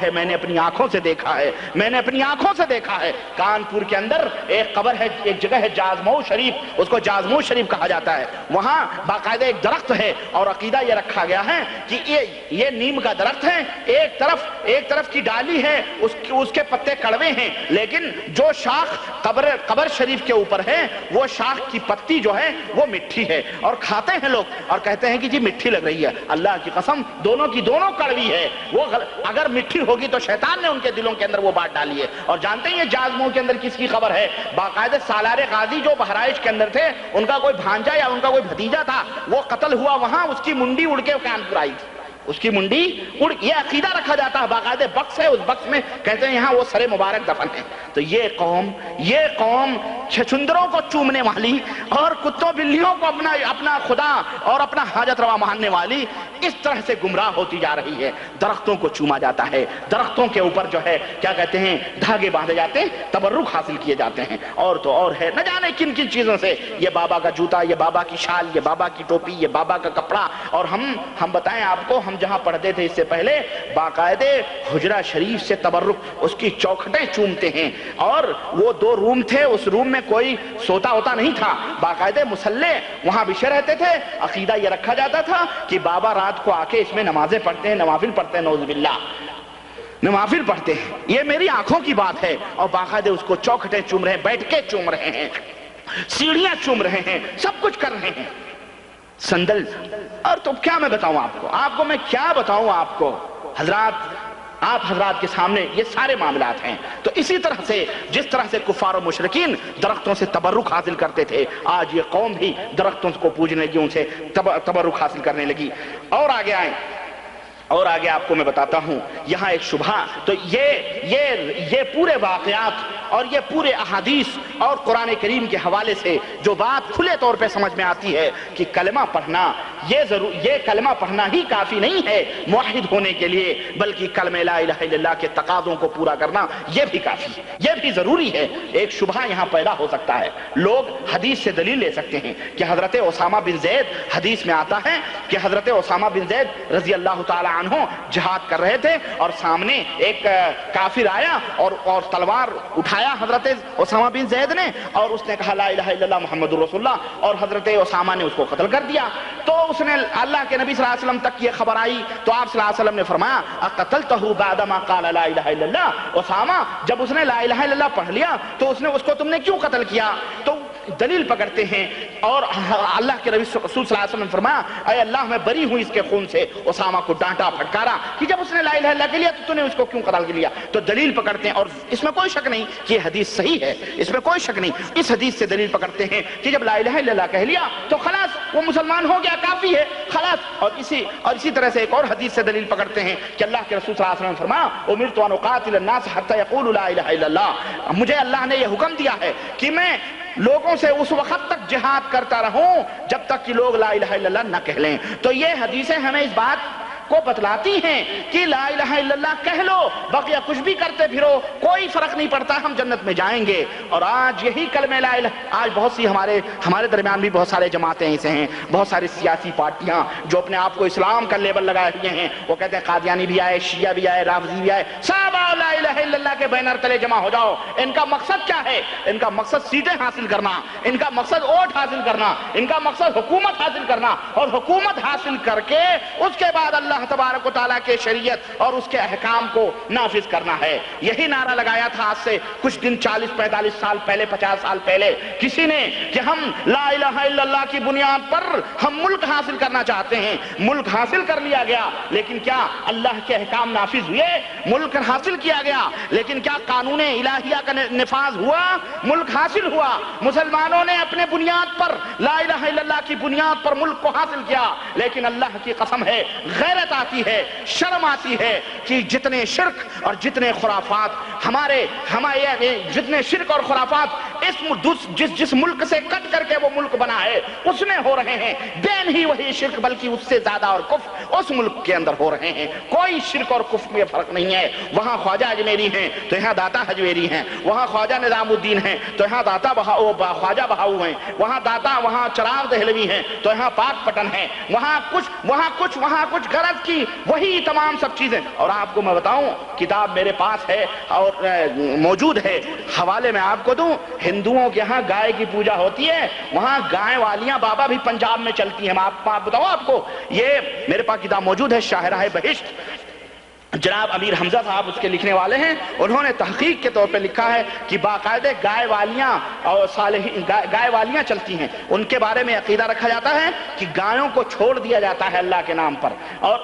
ہے میں نے اپنی آنکھوں سے دیکھا ہے کانپور کے اندر ایک قبر ہے، ایک جگہ ہے جازمو شریف، اس کو جازمو شریف کہا جاتا ہے. وہاں باقاعدہ ایک درخت ہے اور عقیدہ یہ رکھا گیا ہے کہ یہ نیم کا درخت ہے. ایک طرف کی ڈالی ہے اس کے پتے کڑوے ہیں، لیکن جو شاخ قبر شریف کے اوپر ہے وہ شاخ کی پتی جو ہے وہ مٹھی ہے اور کھاتے ہیں لوگ اور کہتے ہیں کہ جی مٹھی لگ رہی ہے. اللہ کی قسم دونوں کڑوی ہے. وہ اگر مٹھی ہوگی تو شیطان نے ان کے دلوں کے اندر وہ بات ڈالی ہے. اور جانتے ہیں یہ جازمو کے اندر کس کی خبر ہے؟ باقاعدہ سالار غازی جو بہرائچ کے اندر تھے، ان کا کوئی بھانجا یا ان کا کوئی بھتیجا تھا، وہ قتل ہوا وہاں، اس کی منڈی اڑ کے کانپور آئی تھی. اس کی منڈی یہ عقیدہ رکھا جاتا ہے، باقاعدہ بکس ہے، اس بکس میں کہتے ہیں یہاں وہ سر مبارک دفن ہے. تو یہ قوم چھچندروں کو چومنے والی اور کتوں بلیوں کو اپنا خدا اور اپنا حاجت روا ماننے والی اس طرح سے گمراہ ہوتی جا رہی ہے. درختوں کو چوما جاتا ہے، درختوں کے اوپر جو ہے کیا کہتے ہیں دھاگے باندھے جاتے ہیں، تبرک حاصل کیے جاتے ہیں. اور تو اور ہے نہ جانے کن چیزوں سے، یہ بابا کا جوتا، یہ بابا کی شال، یہ بابا کی ٹوپی، یہ بابا کا کپڑا. اور ہم بتائیں آپ کو، ہم جہاں پڑھتے تھے اس سے پہلے باقاعدے حجرہ شریف سے تبرک، اس کی چوکھٹیں چومتے ہیں. اور وہ 2 روم تھے، اس روم میں کوئی سوتا ہوتا نہیں تھا، باقاعدے مسلح وہاں بچھے رہتے تھے. عقیدہ یہ رکھا جاتا تھا کہ بابا رات کو آ کے اس میں نمازیں پڑھتے ہیں، نوافل پڑھتے ہیں، نعوذ باللہ نوافل پڑھتے ہیں. یہ میری آنکھوں کی بات ہے. اور باقاعدے اس کو چوکھٹیں چوم رہے ہیں، بیٹھ کے چوم رہے ہیں، سیڑھیاں چوم رہے ہیں، سب کچھ کر رہے ہیں. سندل. اور تو کیا میں بتاؤں آپ کو میں کیا بتاؤں آپ کو آپ حضرات کے سامنے یہ سارے معاملات ہیں. تو اسی طرح سے جس طرح سے کفار و مشرکین درختوں سے تبرک حاصل کرتے تھے، آج یہ قوم بھی درختوں کو پوجنے لگی، ان سے تبرک حاصل کرنے لگی. اور آگے آئیں، اور آگے آپ کو میں بتاتا ہوں یہاں ایک شبہ. تو یہ پورے واقعات اور یہ پورے احادیث اور قرآن کریم کے حوالے سے جو بات کھلے طور پہ سمجھ میں آتی ہے کہ کلمہ پڑھنا یہ کلمہ پڑھنا ہی کافی نہیں ہے موحد ہونے کے لیے، بلکہ کلمہ لا الہ الا اللہ کے تقاضوں کو پورا کرنا یہ بھی کافی ہے، یہ بھی ضروری ہے. ایک شبہ یہاں پیدا ہو سکتا ہے. لوگ حدیث سے دلیل لے سکتے ہیں کہ حضرت اسامہ بن زید، حدیث میں آتا ہے کہ حضرت اسامہ بن زید رضی اللہ تعالی عنہ جہاد کر رہے تھے اور سامنے ایک کافر آیا اور تلوار اٹھایا حضرت اسامہ بن زید نے، اور اس نے کہا لا الہ الا اللہ محمد رسول اللہ، اور حضرت اسامہ نے اس کو قتل کر دیا. تو اس نے اللہ کے نبی صلی اللہ علیہ وسلم تک یہ خبر آئی تو آپ صلی اللہ علیہ وسلم نے فرمایا اقتلتہ بعد ما قال لا الہ الا اللہ. اسامہ جب اس نے لا الہ الا اللہ پڑھ لیا تو اس کو تم نے کیوں قتل کیا؟ تو دلیل پکڑتے ہیں اور اللہ کے رسول صلی اللہ علیہ وسلم نے فرمایا اے اللہ میں بری ہوں اس کے خون سے، اسامہ کو ڈانٹا پھٹکارا کہ جب اس نے لا الہ الا اللہ کے لیا تو نے اس کو کیوں قتل کیا؟ تو دلیل پکڑتے ہیں اور اس میں کوئی شک نہیں کہ یہ حدیث صحیح ہے، اس میں کوئی شک نہیں، اس حدیث سے دلیل پکڑتے ہیں کہ جب لا الہ الا اللہ کہہ لیا تو خلاص وہ مسلمان ہو گیا، کافی ہے خلاص۔ اور اسی طرح سے ایک اور حدیث سے دلیل پکڑتے ہیں کہ اللہ کے رسول صلی اللہ علیہ وسلم نے فرمایا امرت ان اقاتل الناس حتى يقولوا لا الہ الا اللہ، مجھے اللہ نے یہ حکم دیا ہے کہ میں لوگوں سے اس وقت تک جہاد کرتا رہوں جب تک کہ لوگ لا الہ الا اللہ نہ کہہ لیں۔ تو یہ حدیثیں ہمیں اس بات کو بتلاتی ہیں کہ لا الہ الا اللہ کہہ لو، بقیہ کچھ بھی کرتے پھرو، کوئی فرق نہیں پڑتا، ہم جنت میں جائیں گے۔ اور آج یہی کلمہ لا الہ، آج بہت سی ہمارے درمیان بھی بہت سارے جماعتیں ایسے ہیں، بہت ساری سیاسی پارٹیاں جو اپنے آپ کو اسلام کا لیبل لگائے ہوئے ہیں، وہ کہتے ہیں قادیانی بھی آئے، شیعہ بھی آئے، رافضی بھی آئے، سب آؤ لا الہ الا اللہ کے بینر تلے جمع ہو جاؤ۔ ان کا مقصد کیا ہے؟ ان کا مقصد سیٹیں حاصل کرنا، ان کا مقصد ووٹ حاصل کرنا، ان کا مقصد حکومت حاصل کرنا، اور حکومت حاصل کر کے اس کے بعد اللہ تبارک و تعالیٰ کے شریعت اور اس کے احکام کو نافذ کرنا ہے۔ یہی نعرہ لگایا تھا آج سے کچھ دن 40-45 سال پہلے، 50 سال پہلے کسی نے کہ ہم لا الہ الا اللہ کی بنیاد پر ہم ملک حاصل کرنا چاہتے ہیں۔ ملک حاصل کر لیا گیا، لیکن کیا اللہ کے احکام نافذ ہوئے؟ ملک حاصل کیا گیا، لیکن کیا قانون الہیہ کا نفاذ ہوا؟ ملک حاصل ہوا، مسلمانوں نے اپنے بنیاد پر لا الہ الا اللہ کی بنیاد پر ملک کو حاصل کیا، لیکن اللہ کی قسم ہے غیرت آتی ہے، شرم آتی ہے کہ جتنے شرک اور جتنے خرافات جتنے شرک اور خرافات جس ملک سے کٹ کر کے وہ ملک بنا ہے اس میں ہو رہے ہیں، بے نہیں وہی شرک بلکہ اس سے زیادہ اور کفر اس ملک کے اندر ہو رہے ہیں۔ کوئی شرک اور کفر میں فرق نہیں ہے۔ وہاں خواجہ اجمیری ہیں تو یہاں داتا حجویری ہیں، وہاں خواجہ نظام الدین ہیں تو یہاں داتا خواجہ بہاؤ ہیں، وہاں چراغ دہلوی ہیں تو یہاں پاک پٹن ہیں، وہاں کچھ غرض کی وہی تمام سب چیزیں۔ اور آپ کو میں بتاؤں، کتاب میرے پاس ہے اور موجود ہے، حوالے میں آپ کو دوں، ہندوؤں کے ہاں گائے کی پوجا ہوتی ہے، وہاں گائے والیاں بابا بھی پنجاب میں چلتی ہیں۔ میں بتاؤں آپ کو، یہ میرے پاس کتاب موجود ہے، شاہراہ بہشت، جناب امیر حمزہ صاحب اس کے لکھنے والے ہیں، انہوں نے تحقیق کے طور پہ لکھا ہے کہ باقاعدہ گائے والیاں چلتی ہیں، ان کے بارے میں عقیدہ رکھا جاتا ہے کہ گایوں کو چھوڑ دیا جاتا ہے اللہ کے نام پر، اور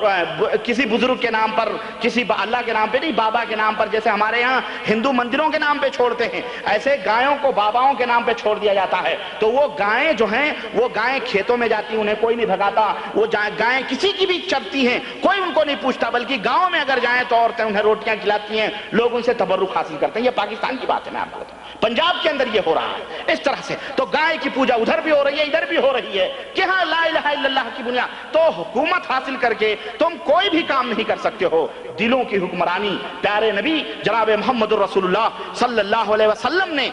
کسی بزرگ کے نام پر، کسی اللہ کے نام پہ نہیں، بابا کے نام پر، جیسے ہمارے یہاں ہندو مندروں کے نام پہ چھوڑتے ہیں، ایسے گایوں کو باباؤں کے نام پہ چھوڑ دیا جاتا ہے۔ تو وہ گائیں جو ہیں، وہ گائیں کھیتوں میں جاتی ہیں، انہیں کوئی نہیں بھگاتا، وہ گائیں کسی کی بھی چرتی ہیں، کوئی ان کو نہیں پوچھتا، بلکہ گاؤں میں اگر جائیں تو عورتیں انہیں روٹیاں کھلاتی ہیں، لوگ ان سے تبرک حاصل کرتے ہیں۔ یہ پاکستان کی بات ہے، میں آپ کو بتاؤں، پنجاب کے اندر یہ ہو رہا ہے اس طرح سے۔ تو گائے کی پوجا ادھر بھی ہو رہی ہے، ادھر بھی ہو رہی ہے کہ ہاں لا الہ الا اللہ کی بنیاد۔ تو حکومت حاصل کر کے تم کوئی بھی کام نہیں کر سکتے ہو۔ دلوں کی حکمرانی پیارے نبی جناب محمد الرسول اللہ صلی اللہ علیہ وسلم نے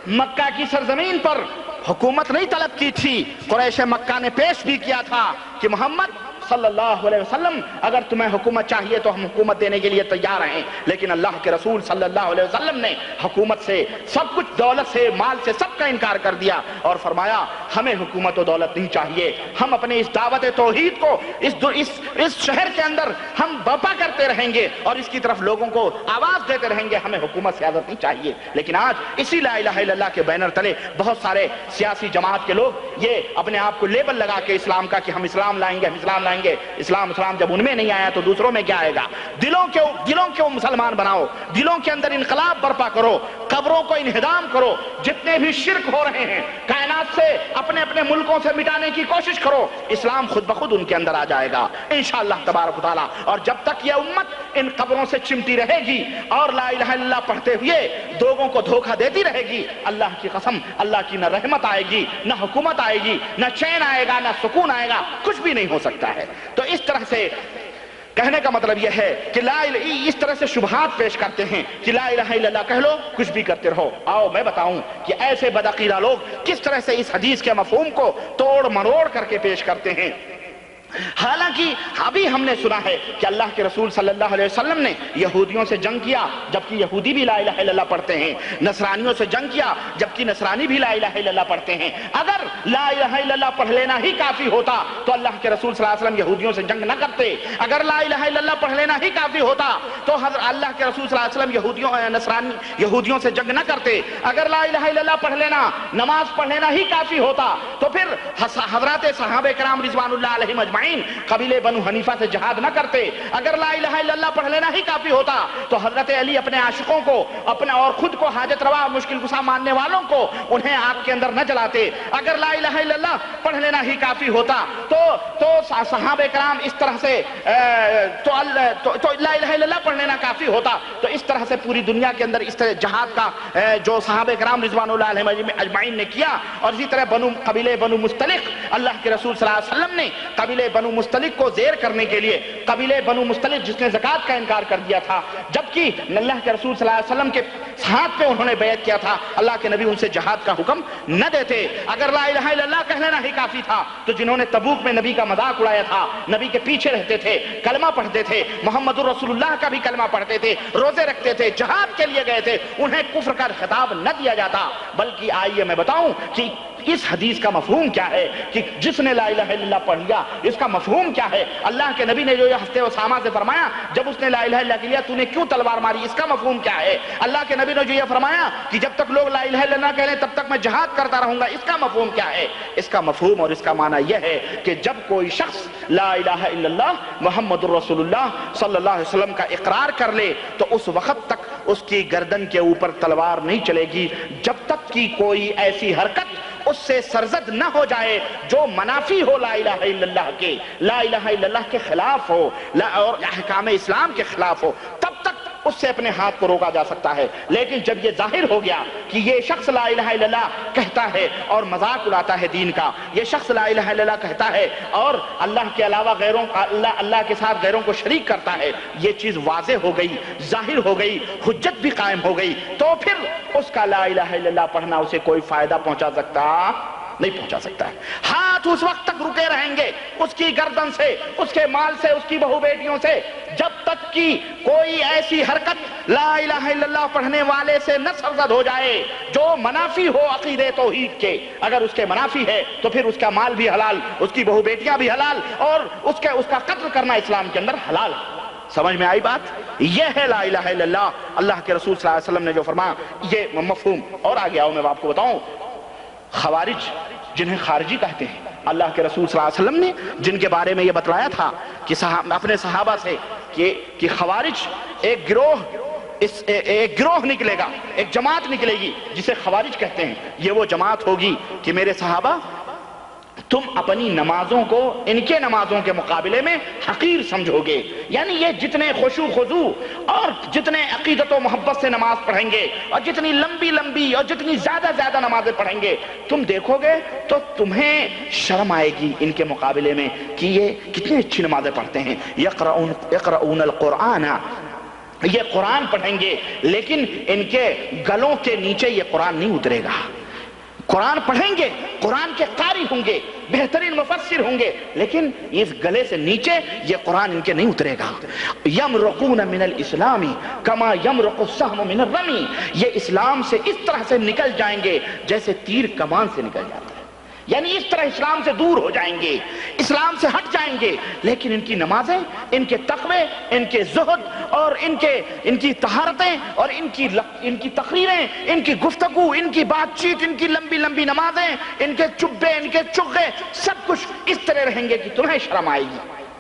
مکہ کی سرزمین پر حکومت نہیں طلب کی تھی، قریش مکہ نے پیش بھی کیا تھا کہ محمد صلی اللہ علیہ وسلم اگر تمہیں حکومت چاہیے تو ہم حکومت دینے کے لیے تیار ہیں، لیکن اللہ کے رسول صلی اللہ علیہ وسلم نے حکومت سے، سب کچھ، دولت سے، مال سے، سب کا انکار کر دیا اور فرمایا ہمیں حکومت و دولت نہیں چاہیے، ہم اپنے اس دعوت توحید کو اس شہر کے اندر ہم برپا کرتے رہیں گے اور اس کی طرف لوگوں کو آواز دیتے رہیں گے، ہمیں حکومت سے اجازت نہیں چاہیے۔ لیکن آج اسی لا الہ الا اللہ کے بینر تلے بہت سارے سیاسی جماعت کے لوگ یہ اپنے آپ کو لیبل لگا کے اسلام کا کہ ہم اسلام لائیں گے، ہم اسلام لائیں گے۔ اسلام جب ان میں نہیں آیا تو دوسروں میں کیا آئے گا؟ دلوں کے مسلمان بناؤ، دلوں کے اندر انقلاب برپا کرو، قبروں کو انہدام کرو، جتنے بھی شرک ہو رہے ہیں کائنات سے اپنے اپنے ملکوں سے مٹانے کی کوشش کرو، اسلام خود بخود ان کے اندر آ جائے گا انشاءاللہ تبارک و تعالی۔ اور جب تک یہ امت ان قبروں سے چمٹی رہے گی اور لا الہ الا اللہ پڑھتے ہوئے لوگوں کو دھوکہ دیتی رہے گی، اللہ کی قسم اللہ کی نہ رحمت آئے گی، نہ حکومت آئے گی، نہ چین آئے گا، نہ سکون آئے گا، کچھ بھی نہیں ہو سکتا ہے۔ تو اس طرح سے کہنے کا مطلب یہ ہے کہ اس طرح سے شبہات پیش کرتے ہیں کہ لا الہ الا اللہ کہہ لو، کچھ بھی کرتے رہو۔ آؤ میں بتاؤں کہ ایسے بدعقیدہ لوگ کس طرح سے اس حدیث کے مفہوم کو توڑ مروڑ کر کے پیش کرتے ہیں۔ حالانکہ ابھی ہم نے سنا ہے کہ اللہ کے رسول صلی اللہ علیہ وسلم نے یہودیوں سے جنگ کیا جبکہ یہودی بھی لا الہ الا اللہ پڑھتے ہیں، نصرانیوں سے جنگ کیا جبکہ نصرانی بھی لا الہ الا اللہ پڑھتے ہیں۔ اگر لا الہ الا اللہ پڑھ لینا ہی کافی ہوتا تو اللہ کے رسول صلی اللہ علیہ وسلم یہودیوں سے جنگ نہ کرتے۔ اگر لا الہ الا اللہ پڑھ لینا ہی کافی ہوتا تو حضرت اللہ کے رسول صلی اللہ علیہ وسلم یہودیوں سے جنگ نہ کرتے۔ اگر لا الہ الا اللہ پڑھ لینا، نماز پڑھ لینا ہی کافی ہوتا تو پھر حضرات صحابہ کرام رضوان اللہ علیہم اجمعین قبیلے بنو حنیفہ سے جہاد نہ کرتے۔ اگر لا الہ الا اللہ پڑھ لینا ہی کافی ہوتا تو حضرت علی اپنے عاشقوں کو اپنے اور خود کو حاجت روا مشکل کشا ماننے والوں کو انہیں آگ کے اندر نہ جلاتے۔ اگر لا الہ الا اللہ پڑھ لینا ہی کافی ہوتا تو صحابہ کرام اس طرح سے تو لا الہ الا اللہ پڑھ لینا کافی ہوتا تو اس طرح سے پوری دنیا کے اندر اس طرح جہاد کا جو صحابہ کرام رضوان اللہ علیہم اجمعین نے کیا۔ اور اسی طرح قبیلے بنو مستلق، اللہ کے رسول صلی اللہ علیہ وسلم نے قبیلے بنو مستلق کو زیر کرنے کے لیے، قبیلے بنو مستلق جس نے زکوٰۃ کا انکار کر دیا تھا جبکہ اللہ کے رسول صلی اللہ علیہ وسلم کے ہاتھ پہ انہوں نے بیعت کیا تھا، اللہ کے نبی ان سے جہاد کا حکم نہ دیتے۔ اگر لا الہ الا اللہ کہہ لینا ہی کافی تھا تو جنہوں نے تبوک میں نبی کا مذاق اڑایا تھا، نبی کے پیچھے رہتے تھے، کلمہ پڑھتے تھے، محمد الرسول اللہ کا بھی کلمہ پڑھتے تھے، روزے رکھتے تھے، جہاد کے لیے گئے تھے، انہیں کفر کا خطاب نہ دیا جاتا۔ بلکہ آئیے میں بتاؤں کہ اس حدیث کا مفہوم کیا ہے کہ جس نے لا الہ الا اللہ پڑھ لیا اس کا مفہوم کیا ہے۔ اللہ کے نبی نے جو یہ ہفتے اسامہ سے فرمایا جب اس نے لا الہ الا اللہ کے لیا تو نے کیوں تلوار ماری، اس کا مفہوم کیا ہے۔ اللہ کے نبی نے جو یہ فرمایا کہ جب تک لوگ لا الہ الا اللہ کہہ لیں تب تک میں جہاد کرتا رہوں گا، اس کا مفہوم کیا ہے۔ اس کا مفہوم اور اس کا معنی یہ ہے کہ جب کوئی شخص لا الہ الا اللہ محمد الرسول اللہ صلی اللہ علیہ وسلم کا اقرار کر لے تو اس وقت تک اس کی گردن کے اوپر تلوار نہیں چلے گی جب تک کہ کوئی ایسی حرکت اس سے سرزد نہ ہو جائے جو منافی ہو لا الہ الا اللہ کے، لا الہ الا اللہ کے خلاف ہو اور احکام اسلام کے خلاف ہو، تب تک اس سے اپنے ہاتھ کو روکا جا سکتا ہے۔ لیکن جب یہ ظاہر ہو گیا کہ یہ شخص لا الہ الا اللہ کہتا ہے اور مذاق اڑاتا ہے دین کا، یہ شخص لا الہ الا اللہ کہتا ہے اور اللہ کے علاوہ اللہ کے ساتھ غیروں کو شریک کرتا ہے، یہ چیز واضح ہو گئی، ظاہر ہو گئی، حجت بھی قائم ہو گئی، تو پھر اس کا لا الہ الا اللہ پڑھنا اسے کوئی فائدہ پہنچا سکتا نہیں پہنچا سکتا ہے۔ ہاتھ اس وقت تک رکے رہیں گے اس کی گردن سے، اس کے مال سے، اس کی بہو بیٹیوں سے، جب تک کہ کوئی ایسی حرکت لا الہ الا اللہ پڑھنے والے سے نہ سرزد ہو جائے جو منافی ہو عقیدے توحید کے۔ اگر اس کے منافی ہے تو پھر اس کا مال بھی حلال، اس کی بہو بیٹیاں بھی حلال اور اس کا قتل کرنا اسلام کے اندر حلال ہے۔ سمجھ میں آئی بات؟ یہ ہے لا الہ الا اللہ، اللہ کے رسول صلی اللہ علیہ وسلم نے جو فرمایا یہ مفہوم۔ اور آگے آؤ میں آپ کو بتاؤں، خوارج جنہیں خارجی کہتے ہیں، اللہ کے رسول صلی اللہ علیہ وسلم نے جن کے بارے میں یہ بتلایا تھا کہ اپنے صحابہ سے کہ خوارج ایک گروہ نکلے گا، ایک جماعت نکلے گی جسے خوارج کہتے ہیں۔ یہ وہ جماعت ہوگی کہ میرے صحابہ تم اپنی نمازوں کو ان کے نمازوں کے مقابلے میں حقیر سمجھو گے، یعنی یہ جتنے خشوع خضوع اور جتنے عقیدت و محبت سے نماز پڑھیں گے اور جتنی لمبی اور جتنی زیادہ نمازیں پڑھیں گے تم دیکھو گے تو تمہیں شرم آئے گی ان کے مقابلے میں کہ یہ کتنی اچھی نمازیں پڑھتے ہیں۔ یقرؤون القرآن، یہ قرآن پڑھیں گے لیکن ان کے گلوں کے نیچے یہ قرآن نہیں اترے گا۔ قرآن پڑھیں گے، قرآن کے قاری ہوں گے، بہترین مفسر ہوں گے، لیکن اس گلے سے نیچے یہ قرآن ان کے نہیں اترے گا۔ یمرقون من الاسلام کما یمرق السهم من الرمی، یہ اسلام سے اس طرح سے نکل جائیں گے جیسے تیر کمان سے نکل جاتا ہے، یعنی اس طرح اسلام سے دور ہو جائیں گے، اسلام سے ہٹ جائیں گے، لیکن ان کی نمازیں، ان کے تقوی، ان کے زہد اور ان کی طہارتیں اور ان کی تقریریں، ان کی گفتگو، ان کی بات چیت، ان کی لمبی نمازیں، ان کے چبے، ان کے چغے، سب کچھ اس طرح رہیں گے کہ تمہیں شرم آئے گی۔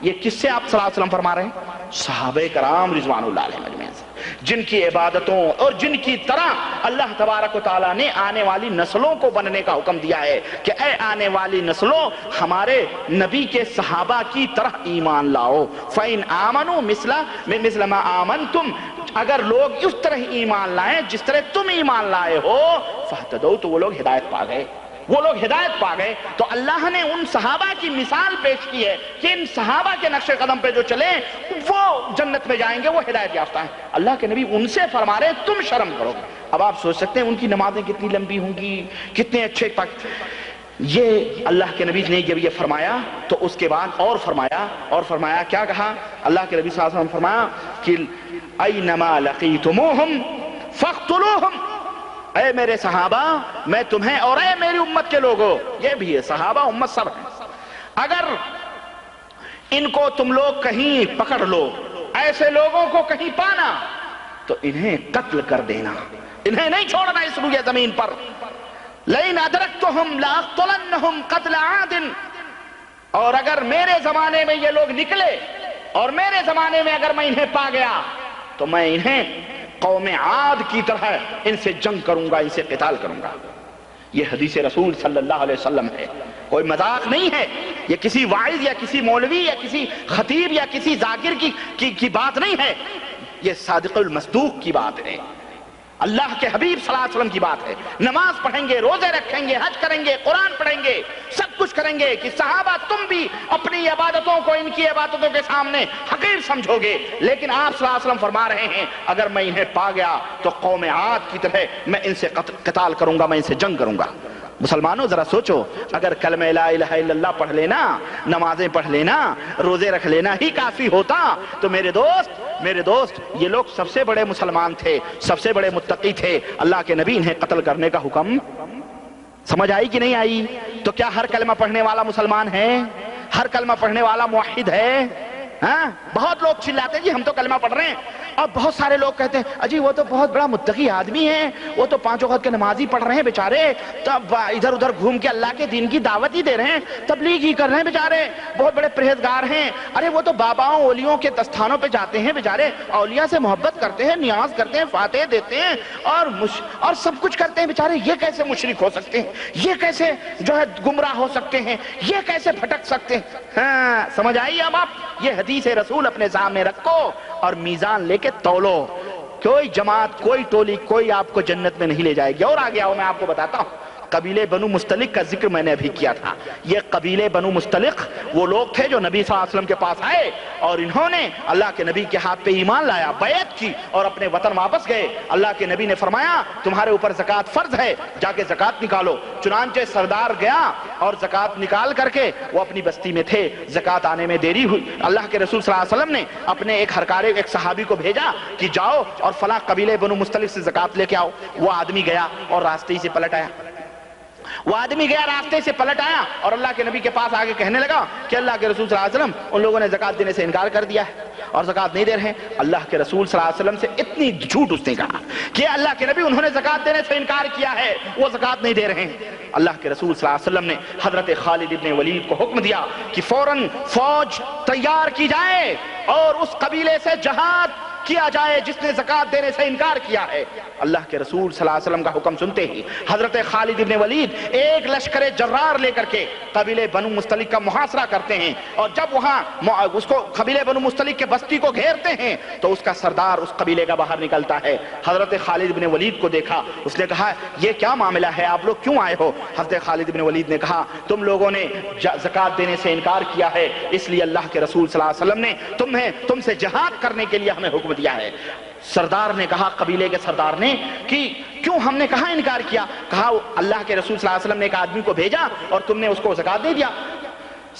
یہ کس سے آپ صلی اللہ علیہ وسلم فرما رہے ہیں؟ صحابہ کرام رضوان اللہ علیہم اجمعین سے، جن کی عبادتوں اور جن کی طرح اللہ تبارک و تعالیٰ نے آنے والی نسلوں کو بننے کا حکم دیا ہے کہ اے آنے والی نسلوں ہمارے نبی کے صحابہ کی طرح ایمان لاؤ۔ فَإِنْ آمَنُوا مِثْلَ مَا آمَنْتُمْ، اگر لوگ اس طرح ایمان لائیں جس طرح تم ایمان لائے ہو، فَاهْتَدَوْا، تو وہ لوگ ہدایت پا گئے، وہ لوگ ہدایت پا گئے۔ تو اللہ نے ان صحابہ کی مثال پیش کی ہے کہ ان صحابہ کے نقش قدم پہ جو چلیں وہ جنت میں جائیں گے، وہ ہدایت یافتہ ہیں۔ اللہ کے نبی ان سے فرما رہے تم شرم کرو گے۔ اب آپ سوچ سکتے ہیں ان کی نمازیں کتنی لمبی ہوں گی، کتنے اچھے یہ اللہ کے نبی نے جب یہ فرمایا تو اس کے بعد اور فرمایا کیا کہا اللہ کے نبی صلی اللہ علیہ وسلم فرمایا کہ اینما لقیتموہم فاقتلوہم، اے میرے صحابہ میں تمہیں اور اے میری امت کے لوگوں، یہ بھی ہے صحابہ امت سب ہیں، اگر ان کو تم لوگ کہیں پکڑ لو، ایسے لوگوں کو کہیں پانا تو انہیں قتل کر دینا، انہیں نہیں چھوڑنا اس روئے زمین پر۔ لئن ادرکتہم لاقتلنہم قتل عاد، اور اگر میرے زمانے میں یہ لوگ نکلے اور میرے زمانے میں اگر میں انہیں پا گیا تو میں انہیں قوم عاد کی طرح ان سے جنگ کروں گا، ان سے قتال کروں گا۔ یہ حدیث رسول صلی اللہ علیہ وسلم ہے، کوئی مذاق نہیں ہے، یہ کسی واعظ یا کسی مولوی یا کسی خطیب یا کسی ذاکر کی بات نہیں ہے، یہ صادق المصدوق کی بات ہے، اللہ کے حبیب صلی اللہ علیہ وسلم کی بات ہے۔ نماز پڑھیں گے، روزے رکھیں گے، حج کریں گے، قرآن پڑھیں گے، سب کچھ کریں گے کہ صحابہ تم بھی اپنی عبادتوں کو ان کی عبادتوں کے سامنے حقیر سمجھو گے، لیکن آپ صلی اللہ علیہ وسلم فرما رہے ہیں اگر میں انہیں پا گیا تو قوم عاد کی طرح میں ان سے قتال کروں گا، میں ان سے جنگ کروں گا۔ مسلمانوں ذرا سوچو، اگر کلمہ لا الہ الا اللہ پڑھ لینا، نمازیں پڑھ لینا، روزے رکھ لینا ہی کافی ہوتا تو میرے دوست یہ لوگ سب سے بڑے مسلمان تھے، سب سے بڑے متقی تھے، اللہ کے نبی انہیں قتل کرنے کا حکم، سمجھ آئی کہ نہیں آئی؟ تو کیا ہر کلمہ پڑھنے والا مسلمان ہے؟ ہر کلمہ پڑھنے والا موحد ہے؟ ہاں بہت لوگ چلاتے ہیں جی ہم تو کلمہ پڑھ رہے ہیں، اور بہت سارے لوگ کہتے ہیں اجی وہ تو بہت بڑا متقی آدمی ہے، وہ تو 5 وقت کے نمازی پڑھ رہے ہیں بیچارے، تب ادھر ادھر گھوم کے اللہ کے دین کی دعوت ہی دے رہے ہیں، تبلیغ ہی کر رہے ہیں بیچارے، بہت بڑے پرہیزگار ہیں، ارے وہ تو باباؤں اولیوں کے دستانوں پہ جاتے ہیں بیچارے، اولیاء سے محبت کرتے ہیں، نیاز کرتے ہیں، فاتح دیتے ہیں اور سب کچھ کرتے ہیں بیچارے، یہ کیسے مشرک ہو سکتے ہیں؟ یہ کیسے جو ہے گمراہ ہو سکتے ہیں؟ یہ کیسے بھٹک سکتے ہیں؟ ہاں سمجھ آئی اب آپ؟ یہ حدیث رسول اپنے سامنے رکھو اور میزان لے کے تولو، کوئی جماعت، کوئی ٹولی، کوئی آپ کو جنت میں نہیں لے جائے گی۔ اور آگے آؤ میں آپ کو بتاتا ہوں، قبیلے بنو مستلق کا ذکر میں نے ابھی کیا تھا، یہ قبیلے بنو مستلق وہ لوگ تھے جو نبی صلی اللہ علیہ وسلم کے پاس آئے اور انہوں نے اللہ کے نبی کے ہاتھ پہ ایمان لایا، بیعت کی اور اپنے وطن واپس گئے۔ اللہ کے نبی نے فرمایا تمہارے اوپر زکوٰۃ فرض ہے، جا کے زکوٰۃ نکالو۔ چنانچہ سردار گیا اور زکوٰۃ نکال کر کے وہ اپنی بستی میں تھے، زکوٰۃ آنے میں دیری ہوئی، اللہ کے رسول صلی اللہ علیہ وسلم نے اپنے ایک صحابی کو بھیجا کہ جاؤ اور فلاں قبیلے بنو مستلق سے زکوٰۃ لے کے آؤ۔ وہ آدمی گیا اور راستے سے پلٹ آیا، اور اللہ کے نبی کے پاس آگے کہنے لگا کہ اللہ کے رسول صلی اللہ علیہ وسلم ان لوگوں نے زکوٰۃ دینے سے انکار کر دیا ہے اور زکوٰۃ نہیں دے رہے ہیں۔ اللہ کے رسول صلی اللہ علیہ وسلم سے اتنی جھوٹ اس نے کہا کہ اللہ کے نبی انہوں نے زکوٰۃ دینے سے انکار کیا ہے، وہ زکوٰۃ نہیں دے رہے ہیں۔ اللہ کے رسول صلی اللہ علیہ وسلم نے حضرت خالد ابن ولید کو حکم دیا کہ فوراً فوج تیار کی جائے اور اس قبیلے سے جہاد کیا جائے جس نے زکوٰۃ دینے سے انکار کیا ہے۔ اللہ کے رسول صلی اللہ علیہ وسلم کا حکم سنتے ہی حضرت خالد ابن ولید ایک لشکر جرار لے کر کے قبیلے بنو مستلق کا محاصرہ کرتے ہیں، اور جب وہاں اس کو قبیلے بنو مستلق کے بستی کو گھیرتے ہیں تو اس کا سردار اس قبیلے کا باہر نکلتا ہے۔ حضرت خالد ابن ولید کو دیکھا، اس نے کہا یہ کیا معاملہ ہے، آپ لوگ کیوں آئے ہو؟ حضرت خالد ابن ولید نے کہا تم لوگوں نے زکوٰۃ دینے سے انکار کیا ہے، اس لیے اللہ کے رسول صلی اللہ علیہ وسلم نے تم سے جہاد کرنے کے لیے ہمیں حکم دیا ہے۔ سردار نے کہا، قبیلے کے سردار نے، کہ کیوں ہم نے کہاں انکار کیا؟ کہا اللہ کے رسول صلی اللہ علیہ وسلم نے ایک آدمی کو بھیجا اور تم نے اس کو زکوٰۃ دے دیا۔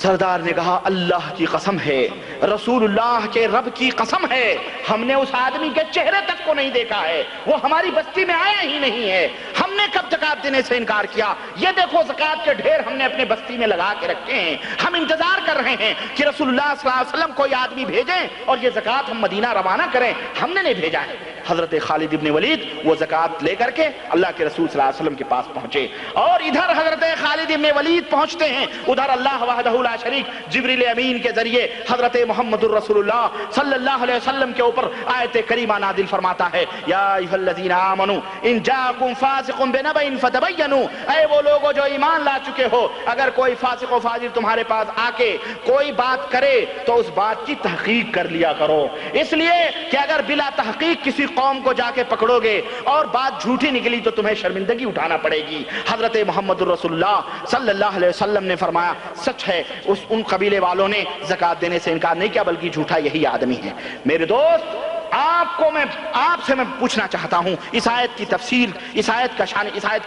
سردار نے کہا اللہ کی قسم ہے، رسول اللہ کے رب کی قسم ہے، ہم نے اس آدمی کے چہرے تک کو نہیں دیکھا ہے، وہ ہماری بستی میں آیا ہی نہیں ہے، ہم نے کب زکوٰۃ دینے سے انکار کیا؟ یہ دیکھو زکوٰۃ کے ڈھیر ہم نے اپنے بستی میں لگا کے رکھے ہیں، ہم انتظار کر رہے ہیں کہ رسول اللہ صلی اللہ علیہ وسلم کوئی آدمی بھیجیں اور یہ زکوٰۃ ہم مدینہ روانہ کریں، ہم نے نہیں بھیجا ہے۔ حضرت خالد ابن ولید وہ زکوٰۃ لے کر کے اللہ کے رسول صلی اللہ علیہ وسلم کے پاس پہنچے، اور ادھر حضرت خالد ابن ولید پہنچتے ہیں، ادھر اللہ وحدہ لا شریک جبریل امین کے ذریعے حضرت محمد الرسول اللہ صلی اللہ علیہ وسلم کے اوپر آیت کریمہ نازل فرماتا ہے، یا ایھا الذین آمنوا ان جاءکم فاسق بنبأ فتبینوا، اے وہ لوگو جو ایمان لا چکے ہو، اگر کوئی فاسق و فاجر تمہارے پاس آ کے کوئی بات کرے تو اس بات کی تحقیق کر لیا کرو، اس لیے کہ اگر بلا تحقیق کسی قوم کو جا کے پکڑو گے اور بات جھوٹی نکلی تو تمہیں شرمندگی اٹھانا پڑے گی۔ حضرت محمد الرسول اللہ صلی اللہ علیہ وسلم نے فرمایا سچ ہے، ان قبیلے والوں نے زکوٰۃ دینے سے انکار نہیں کیا، بلکہ جھوٹا یہی آدمی ہے۔ میرے دوست آپ سے میں پوچھنا چاہتا ہوں اس آیت کی تفسیر، اس آیت کے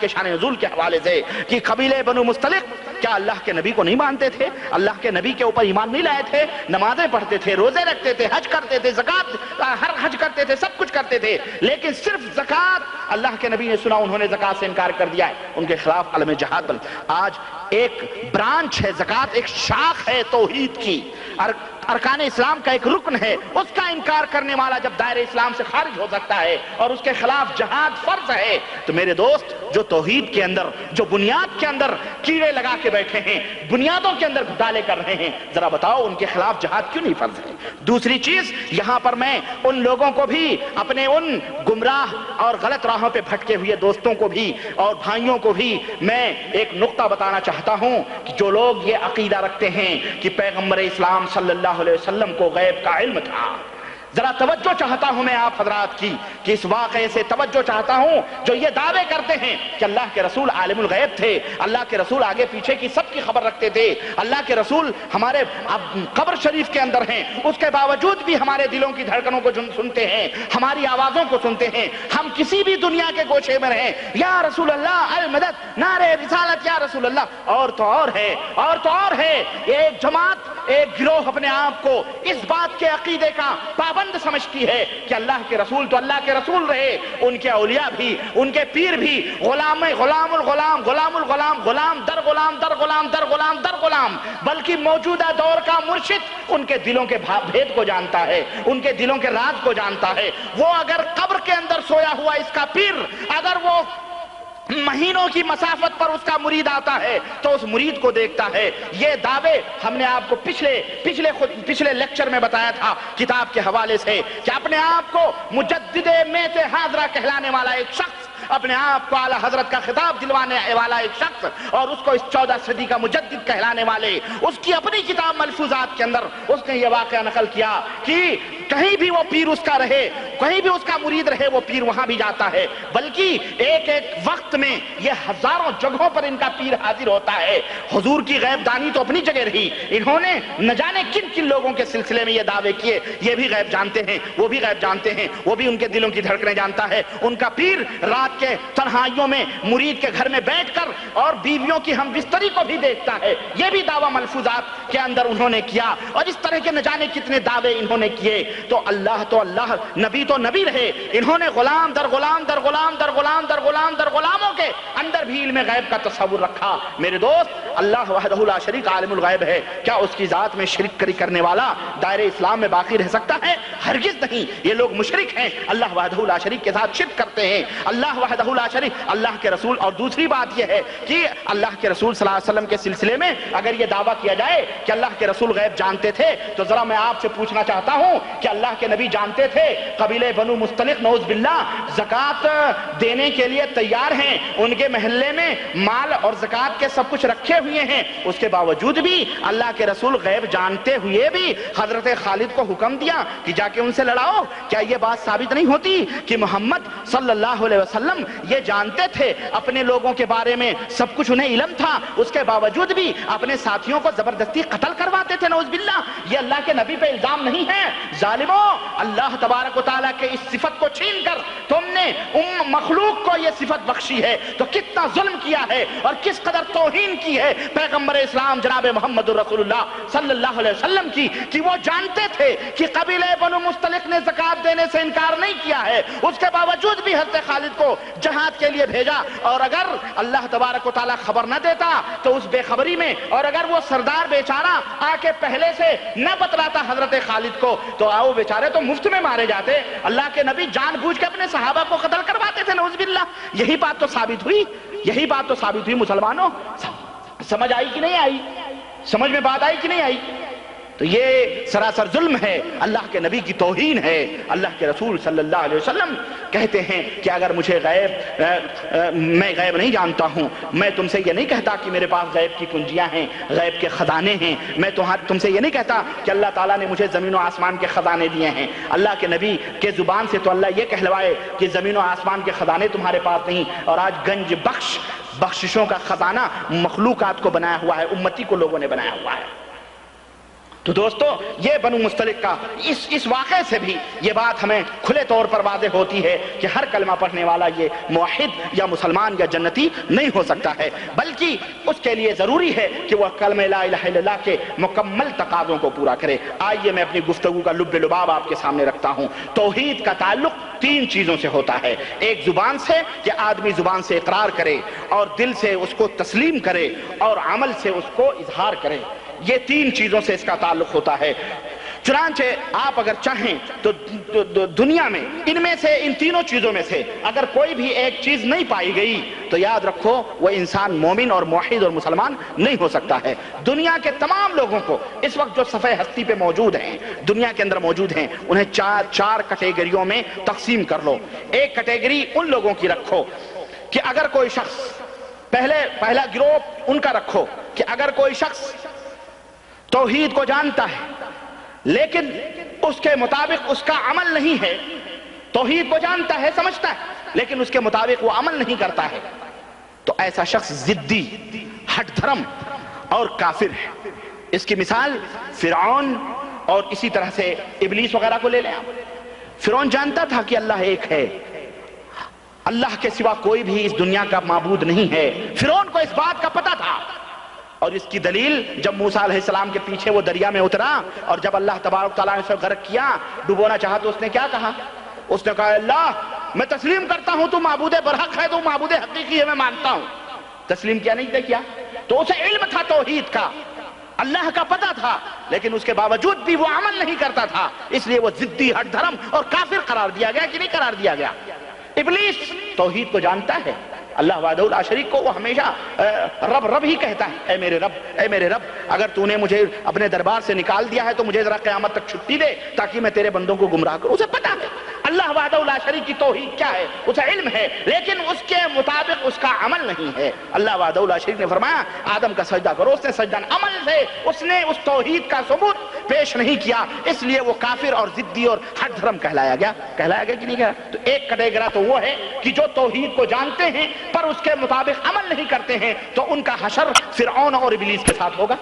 شان نزول کے حوالے سے کہ قبیلہ بنو مستلق کیا اللہ کے نبی کو نہیں مانتے تھے؟ اللہ کے نبی کے اوپر ایمان نہیں لائے تھے؟ نمازیں پڑھتے تھے، روزے رکھتے تھے، حج کرتے تھے، زکوٰۃ ہر حج کرتے تھے، سب کچھ کرتے تھے، لیکن صرف زکوٰۃ اللہ کے نبی نے سنا انہوں نے زکوٰۃ سے انکار کر دیا ہے، ان کے خلاف علم جہاد بل آج ایک برانچ ہے زکوٰۃ، ایک شاخ ہے توحید کی، ارکان اسلام کا ایک رکن ہے، اس کا انکار کرنے والا جب دائرہ اسلام سے خارج ہو سکتا ہے اور اس کے خلاف جہاد فرض ہے، تو میرے دوست جو توحید کے اندر، جو بنیاد کے اندر کیڑے لگا کے بیٹھے ہیں، بنیادوں کے اندر گھٹالے کر رہے ہیں، ذرا بتاؤ ان کے خلاف جہاد کیوں نہیں فرض ہے؟ دوسری چیز یہاں پر میں ان لوگوں کو بھی، اپنے ان گمراہ اور غلط راہوں پہ بھٹکے ہوئے دوستوں کو بھی اور بھائیوں کو بھی میں ایک نقطہ بتانا چاہتا ہوں کہ جو لوگ یہ عقیدہ رکھتے ہیں کہ پیغمبر اسلام صلی اللہ علیہ وسلم کو غیب کا علم تھا، ذرا توجہ چاہتا ہوں میں آپ حضرات کی کہ اس واقعے سے توجہ چاہتا ہوں جو یہ دعوے کرتے ہیں کہ اللہ کے رسول عالم الغیب تھے، اللہ کے رسول آگے پیچھے کی سب کی خبر رکھتے تھے، اللہ کے رسول ہمارے قبر شریف کے اندر ہیں، اس کے باوجود بھی ہمارے دلوں کی دھڑکنوں کو سنتے ہیں، ہماری آوازوں کو سنتے ہیں، ہم کسی بھی دنیا کے گوشے میں رہیں، یا رسول اللہ المدد، نعرہ رسالت یا رسول اللہ، اور تو اور ہے ایک جماعت، ایک گروہ اپنے آپ کو اس بات کے عقیدے کا پابند سمجھتی ہے کہ اللہ کے رسول تو اللہ کے رسول رہے، ان کے اولیاء بھی، ان کے پیر بھی غلام الغلام، غلام الغلام، غلام در غلام در غلام در غلام در غلام، بلکہ موجودہ دور کا مرشد ان کے دلوں کے بھید کو جانتا ہے، ان کے دلوں کے راز کو جانتا ہے۔ وہ اگر قبر کے اندر سویا ہوا اس کا پیر، اگر وہ مہینوں کی مسافت پر اس کا مرید آتا ہے تو اس مرید کو دیکھتا ہے۔ یہ دعوے ہم نے آپ کو پچھلے لیکچر میں بتایا تھا کتاب کے حوالے سے کہ اپنے آپ کو مجدد میت حاضرہ کہلانے والا ایک شخص، اپنے آپ کو اعلیٰ حضرت کا خطاب دلوانے والا ایک شخص، اور اس کو اس 14 صدی کا مجدد کہلانے والے، اس کی اپنی کتاب ملفوظات کے اندر اس نے یہ واقعہ نقل کیا کہ کہیں بھی وہ پیر اس کا رہے، کہیں بھی اس کا مرید رہے، وہ پیر وہاں بھی جاتا ہے، بلکہ ایک وقت میں یہ ہزاروں جگہوں پر ان کا پیر حاضر ہوتا ہے۔ حضور کی غیب دانی تو اپنی جگہ رہی، انہوں نے نہ جانے کن کن لوگوں کے سلسلے میں یہ دعوے کیے، یہ بھی غیب جانتے ہیں، وہ بھی غیب جانتے ہیں، وہ بھی ان کے دلوں کی دھڑکنیں جانتا ہے۔ ان کا پیر رات کے تنہائیوں میں مرید کے گھر میں بیٹھ کر اور بیویوں کی ہم بستری کو بھی دیکھتا ہے، یہ بھی دعویٰ ملفوظات کے اندر انہوں نے کیا، اور اس طرح کے نہ جانے کتنے دعوے انہوں نے کیے۔ تو اللہ نبی تو نبی رہے، انہوں نے غلام در غلام در غلام در غلام در غلام در غلاموں کے اندر بھی علم غیب کا تصور رکھا۔ میرے دوست، اللہ وحدہ لا شریک عالم الغیب ہے، کیا اس کی ذات میں شرک کرنے والا دائرہ اسلام میں باقی رہ سکتا ہے؟ ہرگز نہیں، یہ لوگ مشرک ہیں، اللہ وحدہ لا شریک کے ساتھ شرک کرتے ہیں، اللہ وحدہ لا شریک، اللہ کے رسول۔ اور دوسری بات یہ ہے کہ اللہ کے رسول صلی اللہ علیہ وسلم کے سلسلے میں اگر یہ دعویٰ کیا جائے کہ اللہ کے رسول غیب جانتے تھے، تو ذرا میں آپ سے پوچھنا چاہتا ہوں کہ اللہ کے نبی جانتے تھے قبیلہ بنو مستلق نعوذ باللہ زکوٰۃ دینے کے لیے تیار ہیں، ان کے محلے میں مال اور زکوٰۃ کے سب کچھ رکھے ہوئے ہیں، اس کے باوجود بھی اللہ کے رسول غیب جانتے ہوئے بھی حضرت خالد کو حکم دیا کہ جا کے ان سے لڑاؤ؟ کیا یہ بات ثابت نہیں ہوتی کہ محمد صلی اللہ علیہ وسلم یہ جانتے تھے اپنے لوگوں کے بارے میں سب کچھ انہیں علم تھا، اس کے باوجود بھی اپنے ساتھیوں کو زبردستی قتل کرواتے تھے؟ نعوذ باللہ، یہ اللہ کے نبی پہ الزام نہیں ہے۔ ظالموں، اللہ تبارک و تعالیٰ کے اس صفت کو چھین کر تم نے مخلوق کو یہ صفت بخشی ہے، تو کتنا ظلم کیا ہے اور کس قدر توہین کی ہے پیغمبر اسلام جناب محمد رسول اللہ صلی اللہ علیہ وسلم کی، کہ وہ جانتے تھے کہ قبیلہ بنو مستلق نے زکوٰۃ دینے سے انکار نہیں کیا ہے، اس کے باوجود بھی حضرت خالد کو جہاد کے لیے بھیجا۔ اور اگر اللہ تبارک و تعالیٰ خبر نہ دیتا تو اس بے خبری میں، اور اگر وہ سردار بیچارہ آ کے پہلے سے نہ بتلاتا حضرت خالد کو، تو آؤ بیچارے تو مفت میں مارے جاتے۔ اللہ کے نبی جان بوجھ کے اپنے صحابہ کو قتل کرواتے تھے، نعوذ باللہ۔ یہی بات تو ثابت ہوئی مسلمانوں۔ سمجھ آئی کہ نہیں آئی؟ سمجھ میں بات آئی کہ نہیں آئی؟ تو یہ سراسر ظلم ہے، اللہ کے نبی کی توہین ہے۔ اللہ کے رسول صلی اللہ علیہ وسلم کہتے ہیں کہ اگر مجھے میں غیب نہیں جانتا ہوں، میں تم سے یہ نہیں کہتا کہ میرے پاس غیب کی کنجیاں ہیں، غیب کے خزانے ہیں، میں تم سے یہ نہیں کہتا کہ اللہ تعالیٰ نے مجھے زمین و آسمان کے خزانے دیے ہیں۔ اللہ کے نبی کے زبان سے تو اللہ یہ کہلوائے کہ زمین و آسمان کے خزانے تمہارے پاس نہیں، اور آج گنج بخششوں کا خزانہ مخلوقات کو بنایا ہوا ہے، امتی کو لوگوں نے بنایا ہوا ہے۔ تو دوستو یہ بنو مستلق کا اس واقعے سے بھی یہ بات ہمیں کھلے طور پر واضح ہوتی ہے کہ ہر کلمہ پڑھنے والا یہ موحد یا مسلمان یا جنتی نہیں ہو سکتا ہے، بلکہ اس کے لیے ضروری ہے کہ وہ کلمہ لا الہ الا اللہ کے مکمل تقاضوں کو پورا کرے۔ آئیے میں اپنی گفتگو کا لب لباب آپ کے سامنے رکھتا ہوں۔ توحید کا تعلق تین چیزوں سے ہوتا ہے، ایک زبان سے کہ آدمی زبان سے اقرار کرے اور دل سے اس کو تسلیم کرے اور عمل سے اس کو اظہار کرے، یہ تین چیزوں سے اس کا تعلق ہوتا ہے۔ چنانچہ آپ اگر چاہیں تو دنیا میں ان میں سے ان تینوں چیزوں میں سے اگر کوئی بھی ایک چیز نہیں پائی گئی تو یاد رکھو وہ انسان مومن اور موحد اور مسلمان نہیں ہو سکتا ہے۔ دنیا کے تمام لوگوں کو اس وقت جو صفحہ ہستی پہ موجود ہیں، دنیا کے اندر موجود ہیں، انہیں چار کیٹیگریوں میں تقسیم کر لو۔ ایک کیٹیگری ان لوگوں کی رکھو کہ اگر کوئی شخص پہلا گروہ ان کا رکھو کہ اگر کوئی شخص توحید کو جانتا ہے لیکن اس کے مطابق اس کا عمل نہیں ہے، توحید کو جانتا ہے سمجھتا ہے لیکن اس کے مطابق وہ عمل نہیں کرتا ہے، تو ایسا شخص ضدی، ہٹ دھرم اور کافر ہے۔ اس کی مثال فرعون اور اسی طرح سے ابلیس وغیرہ کو لے لیں آپ۔ فرعون جانتا تھا کہ اللہ ایک ہے، اللہ کے سوا کوئی بھی اس دنیا کا معبود نہیں ہے، فرعون کو اس بات کا پتہ تھا، اور اس کی دلیل جب موسیٰ علیہ السلام کے پیچھے وہ دریا میں اترا اور جب اللہ تبارک تعالیٰ نے اسے غرق کیا، ڈبونا چاہا تو اس نے کیا کہا؟ اس نے کہا اللہ میں تسلیم کرتا ہوں تو معبود برحق ہے، تو معبود حقیقی ہے، میں مانتا ہوں۔ تسلیم کیا نہیں کیا؟ تو اسے علم تھا توحید کا، اللہ کا پتہ تھا، لیکن اس کے باوجود بھی وہ عمل نہیں کرتا تھا، اس لیے وہ ضدی، ہٹ دھرم اور کافر قرار دیا گیا کہ نہیں قرار دیا گیا؟ ابلیس توحید کو جانتا ہے، اللہ وحدہ لا شریک کو وہ ہمیشہ رب رب ہی کہتا ہے، اے میرے رب، اے میرے رب، اگر تو نے مجھے اپنے دربار سے نکال دیا ہے تو مجھے ذرا قیامت تک چھٹی دے تاکہ میں تیرے بندوں کو گمراہ کروں۔ اسے پتہ ہے اللہ وحدہ لا شریک کی توحید کیا ہے، اسے علم ہے، لیکن اس کے مطابق اس کا عمل نہیں ہے۔ اللہ وحدہ لا شریک نے فرمایا آدم کا سجدہ کرو، اس نے سجدہ عمل سے اس نے اس توحید کا ثبوت پیش نہیں کیا، اس لیے وہ کافر اور ضدی اور ہٹ دھرم کہلایا گیا کہ نہیں گیا؟ تو ایک کیٹیگری تو وہ ہے کہ جو توحید کو جانتے ہیں پر اس کے مطابق عمل نہیں کرتے ہیں، تو ان کا حشر فرعون اور ابلیس کے ساتھ ہوگا۔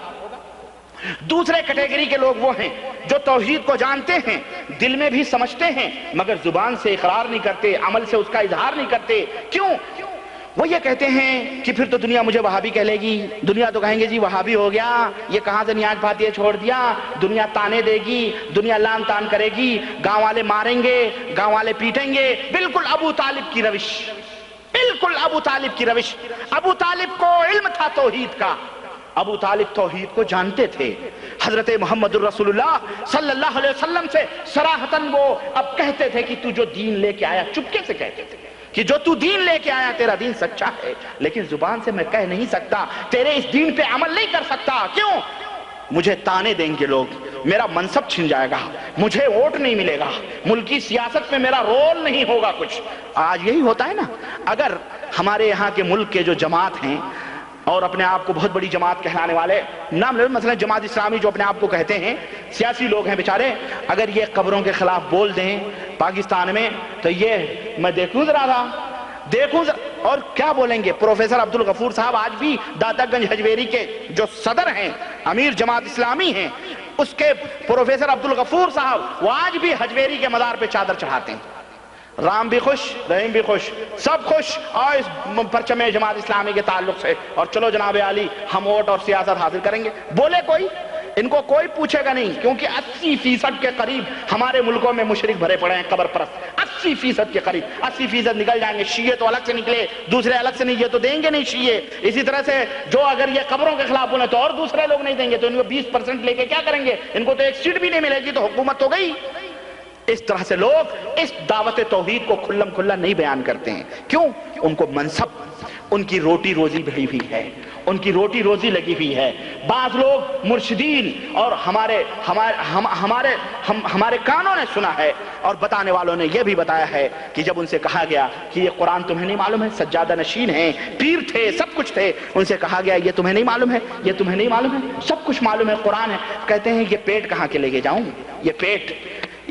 دوسرے کیٹیگری کے لوگ وہ ہیں جو توحید کو جانتے ہیں، دل میں بھی سمجھتے ہیں مگر زبان سے اقرار نہیں کرتے، عمل سے اس کا اظہار نہیں کرتے۔ کیوں؟ وہ یہ کہتے ہیں کہ پھر تو دنیا مجھے وہابی کہہ لے گی، دنیا تو کہیں گے جی وہابی ہو گیا، یہ کہاں سے نیاز بھاتیہ چھوڑ دیا، دنیا تانے دے گی، دنیا لان تان کرے گی، گاؤں والے ماریں گے، گاؤں والے پیٹیں گے۔ بالکل ابو طالب کی روش، بالکل ابو طالب کی روش۔ ابو طالب کو علم تھا توحید کا، ابو طالب توحید کو جانتے تھے۔ حضرت محمد الرسول اللہ صلی اللہ علیہ وسلم سے صراحتاً وہ اب کہتے تھے کہ تو جو دین لے کے آیا، چپکے سے کہتے تھے کہ جو تو دین لے کے آیا تیرا دین سچا ہے، لیکن زبان سے میں کہہ نہیں سکتا، تیرے اس دین پہ عمل نہیں کر سکتا۔ کیوں؟ مجھے تانے دیں گے لوگ، میرا منصب چھن جائے گا، مجھے ووٹ نہیں ملے گا، ملکی سیاست میں میرا رول نہیں ہوگا کچھ۔ آج یہی ہوتا ہے نا، اگر ہمارے یہاں کے ملک کے جو جماعت ہیں اور اپنے آپ کو بہت بڑی جماعت کہلانے والے، نام لے مثلا جماعت اسلامی جو اپنے آپ کو کہتے ہیں، سیاسی لوگ ہیں بیچارے، اگر یہ قبروں کے خلاف بول دیں پاکستان میں تو یہ میں دیکھوں ذرا اور کیا بولیں گے؟ پروفیسر عبدالغفور صاحب آج بھی داتا گنج ہجویری کے جو صدر ہیں، امیر جماعت اسلامی ہیں، اس کے پروفیسر عبدالغفور صاحب وہ آج بھی ہجویری کے مزار پہ چادر چڑھاتے ہیں۔ رام بھی خوش، رحیم بھی خوش، سب خوش، اور اس پرچم جماعت اسلامی کے تعلق سے، اور چلو جناب عالی ہم ووٹ اور سیاست حاصل کریں گے۔ بولے کوئی؟ ان کو کوئی پوچھے گا نہیں، کیونکہ 80% کے قریب ہمارے ملکوں میں مشرک بھرے پڑے ہیں، قبر پرست 80% کے قریب، 80% نکل جائیں گے، شیعہ تو الگ سے نکلے، دوسرے الگ سے نہیں، یہ تو دیں گے نہیں شیعہ۔ اسی طرح سے جو اگر یہ قبروں کے خلاف بولے تو اور دوسرے لوگ نہیں دیں گے، تو ان کو 20% لے کے کیا کریں گے؟ ان کو تو ایک سیٹ بھی نہیں ملے گی، تو حکومت ہو گئی۔ اس طرح سے لوگ اس دعوت توحید کو کھلم کھلا نہیں بیان کرتے ہیں۔ کیوں؟ ان کو منصب، ان کی روٹی روزی بڑھی ہوئی ہے، ان کی روٹی روزی لگی ہوئی ہے۔ بعض لوگ مرشدین اور ہمارے کانوں نے سنا ہے اور بتانے والوں نے یہ بھی بتایا ہے کہ جب ان سے کہا گیا کہ یہ قرآن تمہیں نہیں معلوم ہے، سجادہ نشین ہیں، پیر تھے، سب کچھ تھے، ان سے کہا گیا یہ تمہیں نہیں معلوم ہے، یہ تمہیں نہیں معلوم ہے، سب کچھ معلوم ہے، قرآن ہے۔ کہتے ہیں یہ پیٹ کہاں کے لے کے جاؤں؟ یہ پیٹ،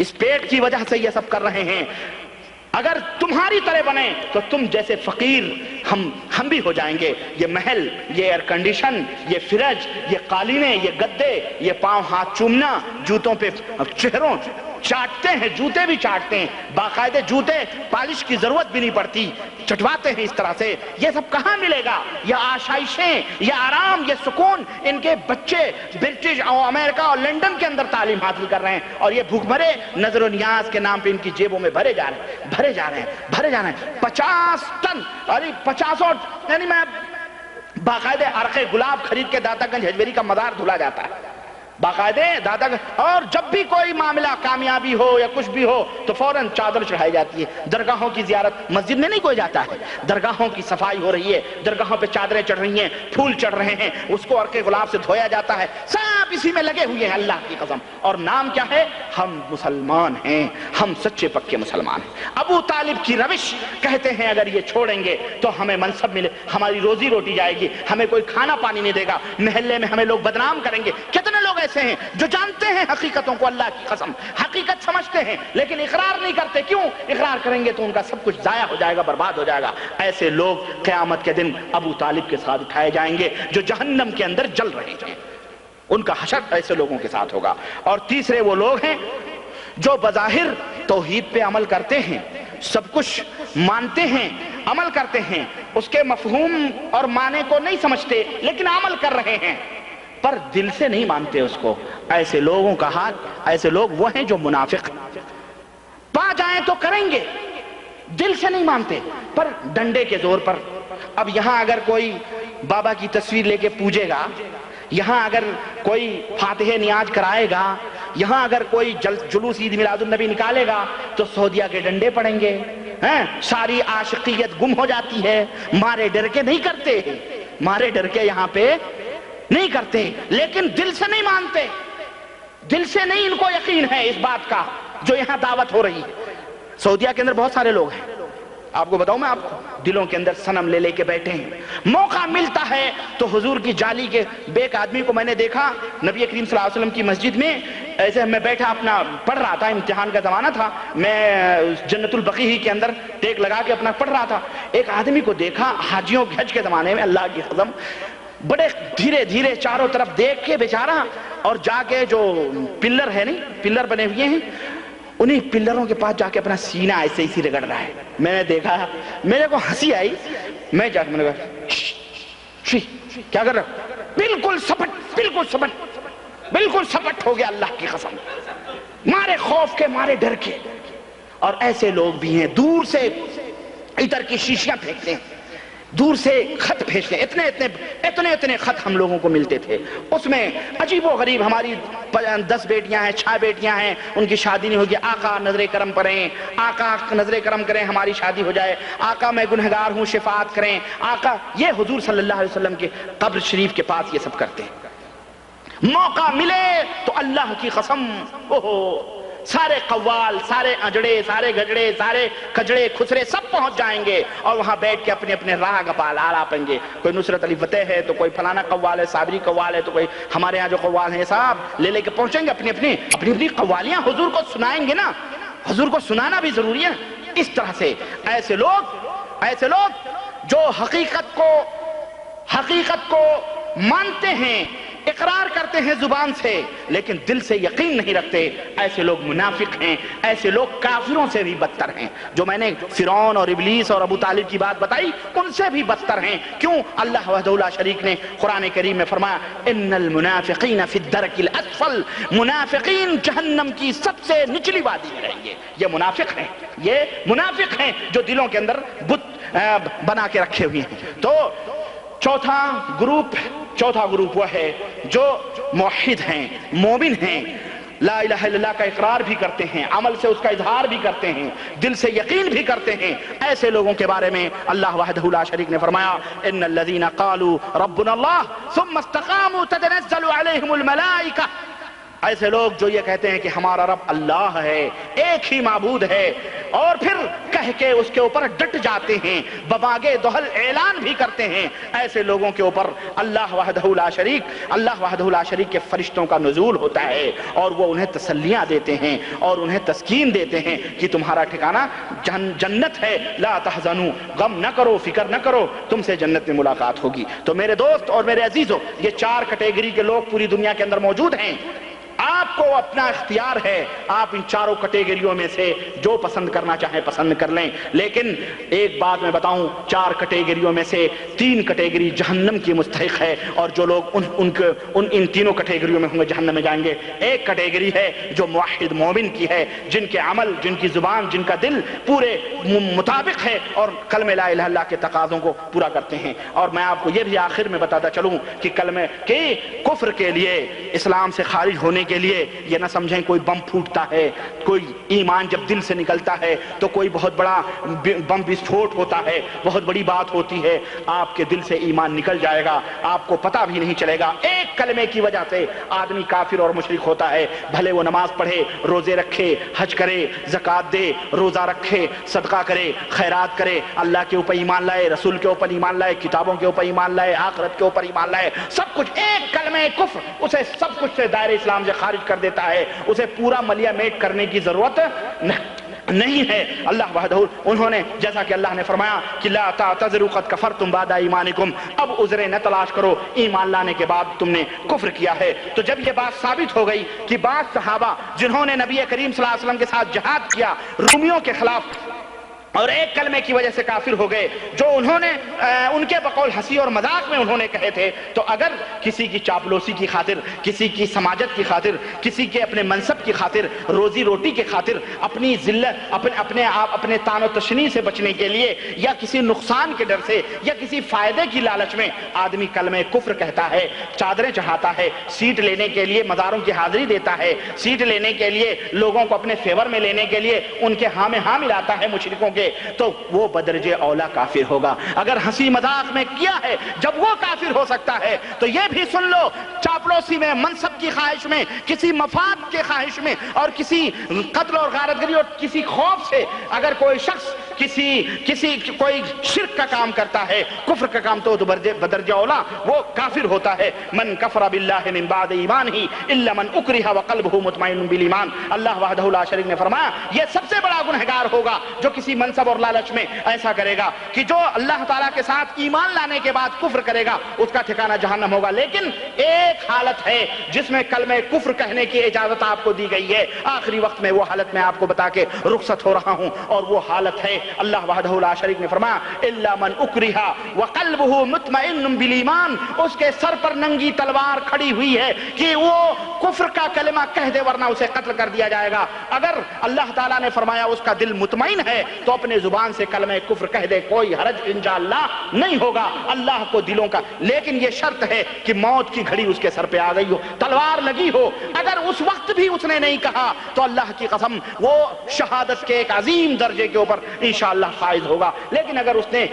اس پیٹ کی وجہ سے یہ سب کر رہے ہیں۔ اگر تمہاری طرح بنے تو تم جیسے فقیر ہم بھی ہو جائیں گے. یہ محل، یہ ایئر کنڈیشن، یہ فرج، یہ قالینیں، یہ گدے، یہ پاؤں ہاتھ چومنا، جوتوں پہ چہروں چاٹتے ہیں، جوتے بھی چاٹتے ہیں، باقاعدہ جوتے پالش کی ضرورت بھی نہیں پڑتی، چٹواتے ہیں اس طرح سے. یہ سب کہاں ملے گا؟ یہ آشائشیں، یہ آرام، یہ سکون ان کے بچے برٹش اور امریکہ اور لنڈن کے اندر تعلیم حاصل کر رہے ہیں، اور یہ بھوک بھرے نظر و نیاز کے نام پہ ان کی جیبوں میں بھرے جا رہے ہیں 50 ٹن. ارے 50 یعنی میں باقاعدہ عرق گلاب خرید کے داتا گنج ہجویری کا مزار دھلا جاتا ہے باقاعدہ دادا. اور جب بھی کوئی معاملہ کامیابی ہو یا کچھ بھی ہو تو فوراً چادر چڑھائی جاتی ہے. درگاہوں کی زیارت، مسجد میں نہیں کوئی جاتا ہے، درگاہوں کی صفائی ہو رہی ہے، درگاہوں پہ چادریں چڑھ رہی ہیں، پھول چڑھ رہے ہیں، اس کو عرق گلاب سے دھویا جاتا ہے. سب اسی میں لگے ہوئے ہیں اللہ کی قسم. اور نام کیا ہے؟ ہم مسلمان ہیں، ہم سچے پکے مسلمان ہیں. ابو طالب کی روش کہتے ہیں اگر یہ چھوڑیں گے تو ہمیں منصب ملے، ہماری روزی روٹی جائے گی، ہمیں کوئی کھانا پانی نہیں دے گا، محلے میں ہمیں لوگ بدنام کریں گے. کتنے لوگ ایسے ہیں جو جانتے ہیں حقیقتوں کو، اللہ کی قسم حقیقت سمجھتے ہیں لیکن اقرار نہیں کرتے. کیوں؟ اقرار کریں گے تو ان کا سب کچھ ضائع ہو جائے گا، برباد ہو جائے گا. ایسے لوگ قیامت کے دن ابو طالب کے ساتھ اٹھائے جائیں گے جو جہنم کے اندر جل رہے ہیں. ان کا حشر ایسے لوگوں کے ساتھ ہوگا. اور تیسرے وہ لوگ ہیں جو بظاہر توحید پہ عمل کرتے ہیں، سب کچھ مانتے ہیں، عمل کرتے ہیں، اس کے مفہوم اور معنی کو نہیں سمجھتے لیکن عمل کر رہے ہیں، پر دل سے نہیں مانتے اس کو. ایسے لوگوں کا حال، ایسے لوگ وہ ہیں جو منافق پا جائیں تو کریں گے، دل سے نہیں مانتے پر ڈنڈے کے زور پر. اب یہاں اگر کوئی بابا کی تصویر لے کے پوجے گا، یہاں اگر کوئی فاتح نیاز کرائے گا، یہاں اگر کوئی جلوس عید میلاد النبی نکالے گا تو سعودیہ کے ڈنڈے پڑیں گے، ساری عاشقیت گم ہو جاتی ہے. مارے ڈر کے نہیں کرتے، مارے ڈر کے یہاں پہ نہیں کرتے لیکن دل سے نہیں مانتے، دل سے نہیں ان کو یقین ہے اس بات کا جو یہاں دعوت ہو رہی ہے. سعودیہ کے اندر بہت سارے لوگ ہیں، آپ کو بتاؤں میں، آپ کو دلوں کے اندر صنم لے کے بیٹھے ہیں. موقع ملتا ہے تو حضور کی جالی کے ایک آدمی کو میں نے دیکھا نبی کریم صلی اللہ علیہ وسلم کی مسجد میں، ایسے میں بیٹھا اپنا پڑھ رہا تھا، امتحان کا زمانہ تھا، میں جنت البقیع کے اندر ٹیک لگا کے اپنا پڑھ رہا تھا. ایک آدمی کو دیکھا حاجیوں کے حج کے زمانے میں، اللہ کی قسم بڑے دھیرے دھیرے چاروں طرف دیکھ کے بیچارہ، اور جا کے جو پلر ہے نہیں، پلر بنے ہوئے ہیں، انہیں پلروں کے پاس جا کے اپنا سینہ ایسے ہی رگڑ رہا ہے. میں نے دیکھا، میرے کو ہنسی آئی، میں جا کے میں نے کہا کیا کر رہا؟ بالکل سپٹ ہو گیا اللہ کی قسم، مارے خوف کے، مارے ڈر کے. اور ایسے لوگ بھی ہیں دور سے عطر کی شیشیاں پھینکتے ہیں، دور سے خط بھیجتے ہیں. اتنے خط ہم لوگوں کو ملتے تھے، اس میں عجیب و غریب، ہماری 10 بیٹیاں ہیں، 6 بیٹیاں ہیں، ان کی شادی نہیں ہوگی، آقا نظر کرم کریں، آقا نظر کرم کریں ہماری شادی ہو جائے، آقا میں گنہگار ہوں شفاعت کریں، آقا. یہ حضور صلی اللہ علیہ وسلم کے قبر شریف کے پاس یہ سب کرتے ہیں. موقع ملے تو اللہ کی قسم سارے قوال، سارے اجڑے، سارے گجڑے، سارے کجڑے خسرے سب پہنچ جائیں گے اور وہاں بیٹھ کے اپنے اپنے راہ گپال آلاپیں گے. کوئی نصرت علی فتح ہے تو کوئی فلانا قوال ہے، صابری قوال ہے تو کوئی ہمارے ہاں جو قوال ہیں صاحب لے کے پہنچیں گے، اپنی اپنی قوالیاں حضور کو سنائیں گے نا. حضور کو سنانا بھی ضروری ہے. اس طرح سے ایسے لوگ جو حقیقت کو مانتے ہیں، اقرار کرتے ہیں زبان سے لیکن دل سے یقین نہیں رکھتے، ایسے لوگ منافق ہیں، ایسے لوگ کافروں سے بھی بدتر ہیں. جو میں نے فرعون اور ابلیس اور ابو طالب کی بات بتائی ان سے بھی بدتر ہیں. کیوں؟ اللہ وحدہ لا شریک نے قرآن کریم میں فرمایا ان المنافقین فی الدرک الاسفل، منافقین جہنم کی سب سے نچلی وادی میں رہیں گے. یہ منافق ہیں جو دلوں کے اندر بت بنا کے رکھے ہوئے ہیں. تو چوتھا گروپ وہ ہے جو موحد ہیں، مومن ہیں، لا الہ الا اللہ کا اقرار بھی کرتے ہیں، عمل سے اس کا اظہار بھی کرتے ہیں، دل سے یقین بھی کرتے ہیں. ایسے لوگوں کے بارے میں اللہ وحدہ لا شریک نے فرمایا ان الذین قالوا ربنا اللہ ثم استقاموا تتنزل علیہم الملائکہ ایسے لوگ جو یہ کہتے ہیں کہ ہمارا رب اللہ ہے، ایک ہی معبود ہے، اور پھر کہہ کے اس کے اوپر ڈٹ جاتے ہیں، بباگے دہل اعلان بھی کرتے ہیں، ایسے لوگوں کے اوپر اللہ وحدہ لا شریک کے فرشتوں کا نزول ہوتا ہے، اور وہ انہیں تسلیاں دیتے ہیں اور انہیں تسکین دیتے ہیں کہ تمہارا ٹھکانہ جنت ہے، لا تحزنوا، غم نہ کرو، فکر نہ کرو، تم سے جنت میں ملاقات ہوگی۔ تو میرے دوست اور میرے عزیزوں، یہ 4 کیٹیگری کے لوگ پوری دنیا کے اندر موجود ہیں۔ آپ کو اپنا اختیار ہے، آپ ان 4 کیٹیگریوں میں سے جو پسند کرنا چاہیں پسند کر لیں، لیکن ایک بات میں بتاؤں، 4 کیٹیگریوں میں سے 3 کیٹیگری جہنم کی مستحق ہے، اور جو لوگ ان تینوں کیٹیگریوں میں ہوں گے جہنم میں جائیں گے۔ ایک کیٹیگری ہے جو موحد مومن کی ہے، جن کے عمل، جن کی زبان، جن کا دل پورے مطابق ہے اور کلمہ لا الہ الا اللہ کے تقاضوں کو پورا کرتے ہیں۔ اور میں آپ کو یہ بھی آخر میں بتاتا چلوں کہ کفر کے لیے، اسلام سے خارج ہونے کے لیے یہ نہ سمجھیں کوئی بم پھوٹتا ہے، کوئی ایمان جب دل سے نکلتا ہے تو کوئی بہت بڑا بم وسفوٹ ہوتا ہے، بہت بڑی بات ہوتی ہے۔ آپ کے دل سے ایمان نکل جائے گا، آپ کو پتہ بھی نہیں چلے گا۔ ایک کلمے کی وجہ سے آدمی کافر اور مشرک ہوتا ہے، بھلے وہ نماز پڑھے، روزے رکھے، حج کرے، زکوٰۃ دے، روزہ رکھے، صدقہ کرے، خیرات کرے، اللہ کے اوپر ایمان لائے، رسول کے اوپر ایمان لائے، کتابوں کے اوپر ایمان لائے، آخرت کے اوپر ایمان لائے، سب کچھ ایک کلمہ کفر اسے سب کچھ سے دائرہ اسلام سے خارج کر دیتا ہے، اسے پورا ملیا میٹ کرنے کی ضرورت نہیں ہے۔ اللہ وحدہ، انہوں نے جیسا کہ اللہ نے فرمایا کہ لا تعتذروا قد کفرتم بعد ایمانکم، اب عذریں نہ تلاش کرو، ایمان لانے کے بعد تم نے کفر کیا ہے۔ تو جب یہ بات ثابت ہو گئی کہ بعض صحابہ جنہوں نے نبی کریم صلی اللہ علیہ وسلم کے ساتھ جہاد کیا رومیوں کے خلاف، اور ایک کلمے کی وجہ سے کافر ہو گئے، جو انہوں نے ان کے بقول ہنسی اور مذاق میں انہوں نے کہے تھے، تو اگر کسی کی چاپلوسی کی خاطر، کسی کی سماجت کی خاطر، کسی کے اپنے منصب کی خاطر، روزی روٹی کی خاطر، اپنی ذلت، اپنے تان و تشنیع سے بچنے کے لیے، یا کسی نقصان کے ڈر سے، یا کسی فائدے کی لالچ میں آدمی کلمہ کفر کہتا ہے، چادریں چڑھاتا ہے، سیٹ لینے کے لیے مزاروں کی حاضری دیتا ہے، سیٹ لینے کے لیے لوگوں کو اپنے فیور میں لینے کے لیے ان کے ہاں میں ہاں ملاتا ہے مشرکوں کے، تو وہ بدرجہ اولا کافر ہوگا۔ اگر ہنسی مذاق میں کیا ہے، جب وہ کافر ہو سکتا ہے تو یہ بھی سن لو، چاپلوسی میں، منصب کی خواہش میں، کسی مفاد کے خواہش میں، اور کسی قتل اور غارتگری اور کسی خوف سے اگر کوئی شخص کوئی شرک کا کام کرتا ہے، کفر کا کام، تو بدرجہ اولا وہ کافر ہوتا ہے۔ من کفر باللہ من بعد ایمانہ الا من اکرہ وقلبہ مطمئن بالایمان، اللہ وحدہ لا شریک نے فرمایا یہ سب سے بڑا گنہگار ہوگا جو کسی منصب اور لالچ میں ایسا کرے گا کہ جو اللہ تعالیٰ کے ساتھ ایمان لانے کے بعد کفر کرے گا، اس کا ٹھکانہ جہنم ہوگا۔ لیکن ایک حالت ہے جس میں کلمہ کفر کہنے کی اجازت آپ کو دی گئی ہے، آخری وقت میں وہ حالت میں آپ کو بتا کے رخصت ہو رہا ہوں، اور وہ حالت ہے اللہ وحدہ لا شریک نے فرمایا الا من اکرہ وقلبہ مطمئن بالایمان، اس کے سر پر ننگی تلوار کھڑی ہوئی ہے کہ وہ کفر کا کلمہ کہہ دے ورنہ اسے قتل کر دیا جائے گا۔ اگر اللہ تعالیٰ نے فرمایا اس کا دل مطمئن ہے تو اپنے زبان سے کلمہ کفر کہہ دے، کوئی حرج انشاءاللہ نہیں ہوگا اللہ کو دلوں کا، لیکن یہ شرط ہے کہ موت کی گھڑی اس کے سر پہ آ گئی ہو، تلوار لگی ہو۔ اگر اس وقت بھی اس نے نہیں کہا تو اللہ کی قسم وہ شہادت کے ایک عظیم درجے کے اوپر انشاءاللہ فائز ہوگا۔ لیکن اگر اس نے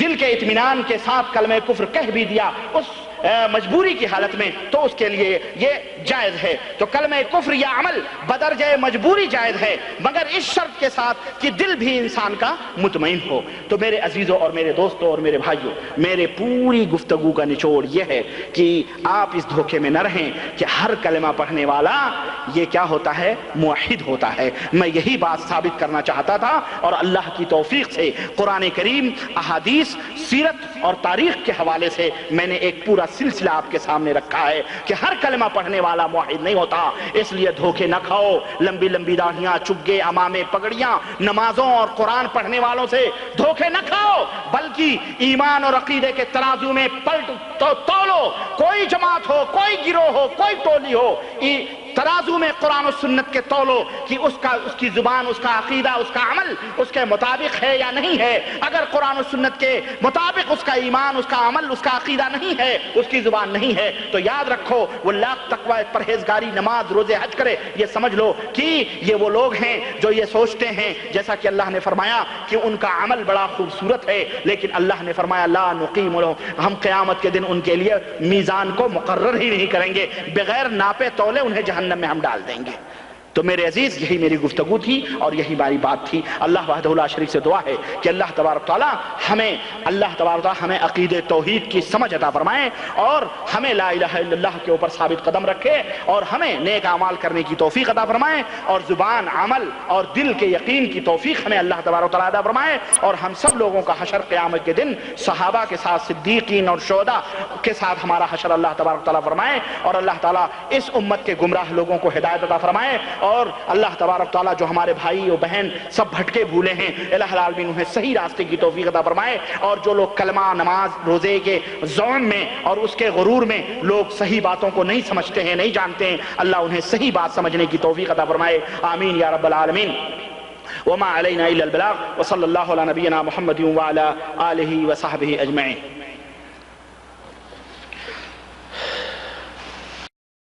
دل کے اطمینان کے ساتھ کلمہ کفر کہہ بھی دیا اس مجبوری کی حالت میں، تو اس کے لیے یہ جائز ہے۔ تو کلمہ کفر یا عمل بدرجہ مجبوری جائز ہے، مگر اس شرط کے ساتھ کہ دل بھی انسان کا مطمئن ہو۔ تو میرے عزیزوں اور میرے دوستوں اور میرے بھائیوں، میرے پوری گفتگو کا نچوڑ یہ ہے کہ آپ اس دھوکے میں نہ رہیں کہ ہر کلمہ پڑھنے والا یہ کیا ہوتا ہے، موحد ہوتا ہے۔ میں یہی بات ثابت کرنا چاہتا تھا، اور اللہ کی توفیق سے قرآن کریم، احادیث، سیرت اور تاریخ کے حوالے سے میں نے ایک پورا سلسلہ آپ کے سامنے رکھا ہے کہ ہر کلمہ پڑھنے والا موحد نہیں ہوتا۔ اس لیے دھوکے نہ کھاؤ، لمبی لمبی داڑھیاں، چگے، امامے، پگڑیاں، نمازوں اور قرآن پڑھنے والوں سے دھوکے نہ کھاؤ، بلکہ ایمان اور عقیدے کے ترازو میں پلٹ تولو۔ کوئی جماعت ہو، کوئی گروہ ہو، کوئی ٹولی ہو، ترازو میں قرآن و سنت کے تولو کہ اس کی زبان، اس کا عقیدہ، اس کا عمل اس کے مطابق ہے یا نہیں ہے۔ اگر قرآن و سنت کے مطابق اس کا ایمان، اس کا عمل، اس کا عقیدہ نہیں ہے، اس کی زبان نہیں ہے، تو یاد رکھو وہ لاکھ تقوی، پرہیزگاری، نماز، روزے، حج کرے، یہ سمجھ لو کہ یہ وہ لوگ ہیں جو یہ سوچتے ہیں جیسا کہ اللہ نے فرمایا کہ ان کا عمل بڑا خوبصورت ہے، لیکن اللہ نے فرمایا لا نقیم لهم، ہم قیامت کے دن ان کے لیے میزان کو مقرر ہی نہیں کریں گے، بغیر ناپے تولے انہیں جہنم جہنم میں ہم ڈال دیں گے۔ تو میرے عزیز یہی میری گفتگو تھی اور یہی ہماری بات تھی۔ اللہ وحدہ لا شریک سے دعا ہے کہ اللہ تبارک تعالیٰ ہمیں عقید توحید کی سمجھ عطا فرمائے اور ہمیں لا الہ الا اللہ کے اوپر ثابت قدم رکھے اور ہمیں نیک اعمال کرنے کی توفیق عطا فرمائے اور زبان، عمل اور دل کے یقین کی توفیق ہمیں اللہ تبارک تعالیٰ عطا فرمائے اور ہم سب لوگوں کا حشر قیامت کے دن صحابہ کے ساتھ، صدیقین اور شہداء کے ساتھ ہمارا حشر اللہ تبارک تعالیٰ فرمائے اور اللہ تعالیٰ اس امت کے گمراہ لوگوں کو ہدایت عطا فرمائے اور اللہ تبارک تعالیٰ جو ہمارے بھائی و بہن سب بھٹکے بھولے ہیں الہ العالمین انہیں صحیح راستے کی توفیق عطا فرمائے اور جو لوگ کلمہ، نماز، روزے کے ذوم میں اور اس کے غرور میں لوگ صحیح باتوں کو نہیں سمجھتے ہیں، نہیں جانتے ہیں، اللہ انہیں صحیح بات سمجھنے کی توفیق عطا فرمائے۔ آمین یا رب العالمین۔ وما علینا الا البلاغ وصلی اللہ علی نبینا محمد وعلی آلہ وصحبہ اجمعین۔